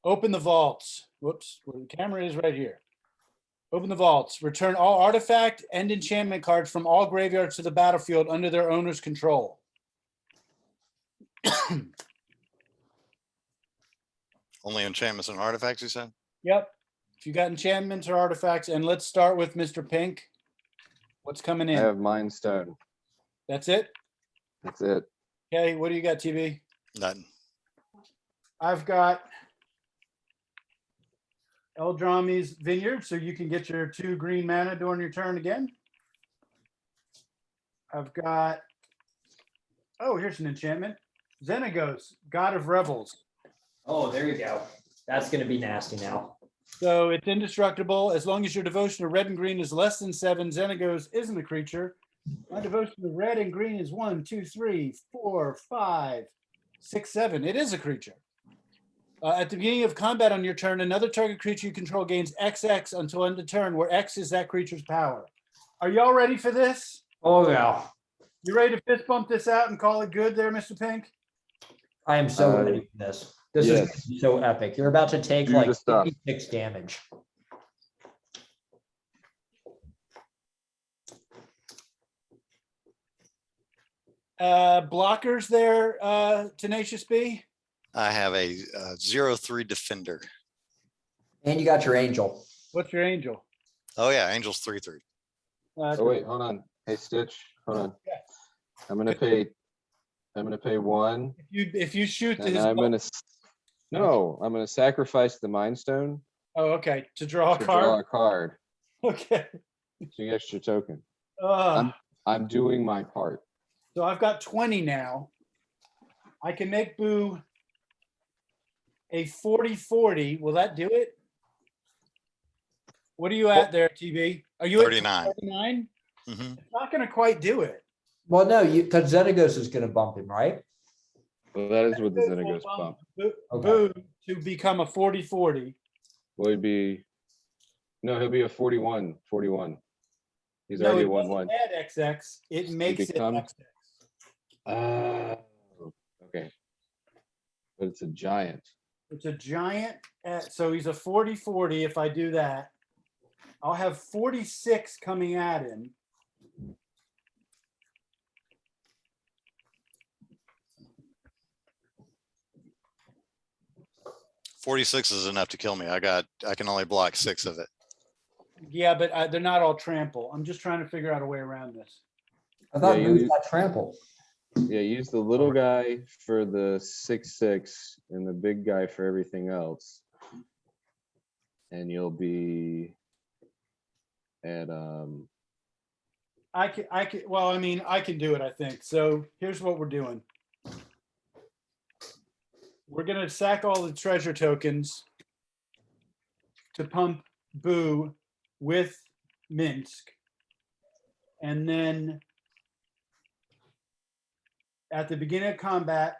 Open the vaults. Whoops, where the camera is right here. Open the vaults. Return all artifact and enchantment cards from all graveyards to the battlefield under their owner's control. Only enchantments and artifacts, you said? Yep. If you got enchantments or artifacts, and let's start with Mr. Pink. What's coming I in? have Mind Stone. That's it? That's it. Okay, what do you got, TV? Nothing. I've got Eldrami's Vineyard, so you can get your 2 green mana during your turn again. I've got, oh, here's an enchantment. Xenagos, God of Revels. Oh, there you go. That's going to be nasty now. So it's indestructible. As long as your devotion to red and green is less than 7, Xenagos isn't a creature. My devotion to red and green is 1, 2, 3, 4, 5, 6, 7. It is a creature. At the beginning of combat on your turn, another target creature you control gains XX until end of turn, where X is that creature's power. Are y'all ready for this? Oh, yeah. You ready to fist bump this out and call it good there, Mr. Pink? I am so ready for this. This is yes. gonna be so epic. You're about to take Do like the stuff. 56 damage. Blockers there, Tenacious B? I have a 0/3 defender. And you got your angel. What's your angel? Oh yeah, Angel's 3/3. Oh wait, hold on. Hey Stitch, hold on. Yeah. I'm gonna pay 1. If you shoot And his I'm gonna sacrifice the Mind Stone oh, okay, to draw a to draw card. a card. Okay. So you get extra token. Uh, I'm doing my part. so I've got 20 now. I can make Boo a 40-40. Will that do it? What are you at there, TV? Are you 39. at 39? Mhm. It's not going to quite do it. Well, no, because Xenagos is going to bump him, right? Well, that is what the Xenagos bump. Boo, Okay. Boo to become a 40-40. Would be, no, he'll be a 41. He's No, already it a 1/1. doesn't add XX. It makes it become- XX. Okay. But it's a giant. It's a giant. So he's a 40-40 if I do that. I'll have 46 coming at him. $46 is enough to kill me. I can only block 6 of it. Yeah, but they're not all trample. I'm just trying to figure out a way around this. I thought Yeah, Boo's you- got trample. Yeah, use the little guy for the 6/6 and the big guy for everything else. And you'll be at I can, well, I mean, I can do it, I think. So here's what we're doing. We're gonna sack all the treasure tokens to pump Boo with Minsc. And then at the beginning of combat,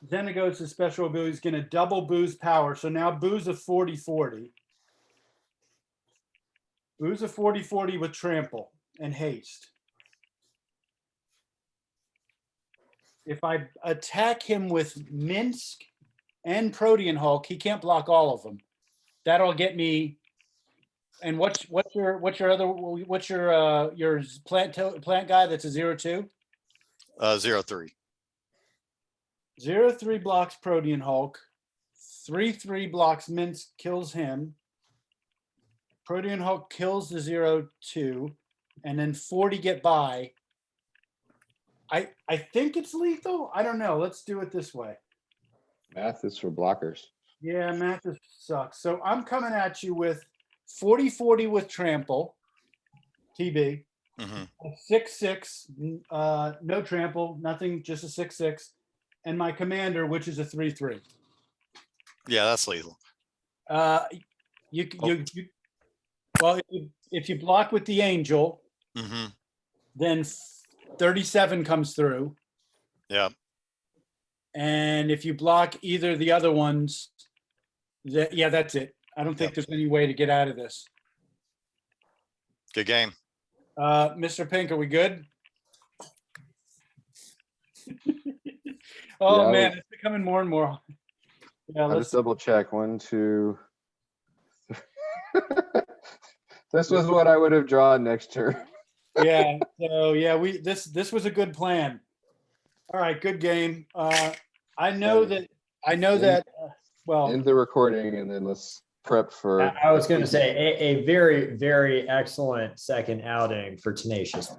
then it goes to special ability. He's going to double Boo's power. So now Boo's a 40-40. Boo's a 40-40 with trample and haste. If I attack him with Minsc and Protean Hulk, he can't block all of them. That'll get me. And what's your plant guy that's a 0-2? 0-3. 0-3 blocks Protean Hulk. 3-3 blocks Minsc, kills him. Protean Hulk kills the 0-2, and then 40 get by. I think it's lethal. I don't know. Let's do it this way. Math is for blockers. Yeah, math sucks. So I'm coming at you with 40-40 with trample, TB. Mm-hmm. 6-6, no trample, nothing, just a 6-6, and my commander, which is a 3-3. Yeah, that's lethal. Well, if you block with the angel, Mm-hmm. then 37 comes through. Yeah. And if you block either of the other ones, that's it. I don't think there's any way to get out of this. Good game. Mr. Pink, are we good? Oh Yeah, man, it's becoming more and more. Yeah, I'll let's just double check. 1, 2. This was what I would have drawn next turn. yeah. So yeah, this was a good plan. All right, good game. I know that. Well, End the recording and then let's prep for. I was going to say a very, very excellent second outing for Tenacious.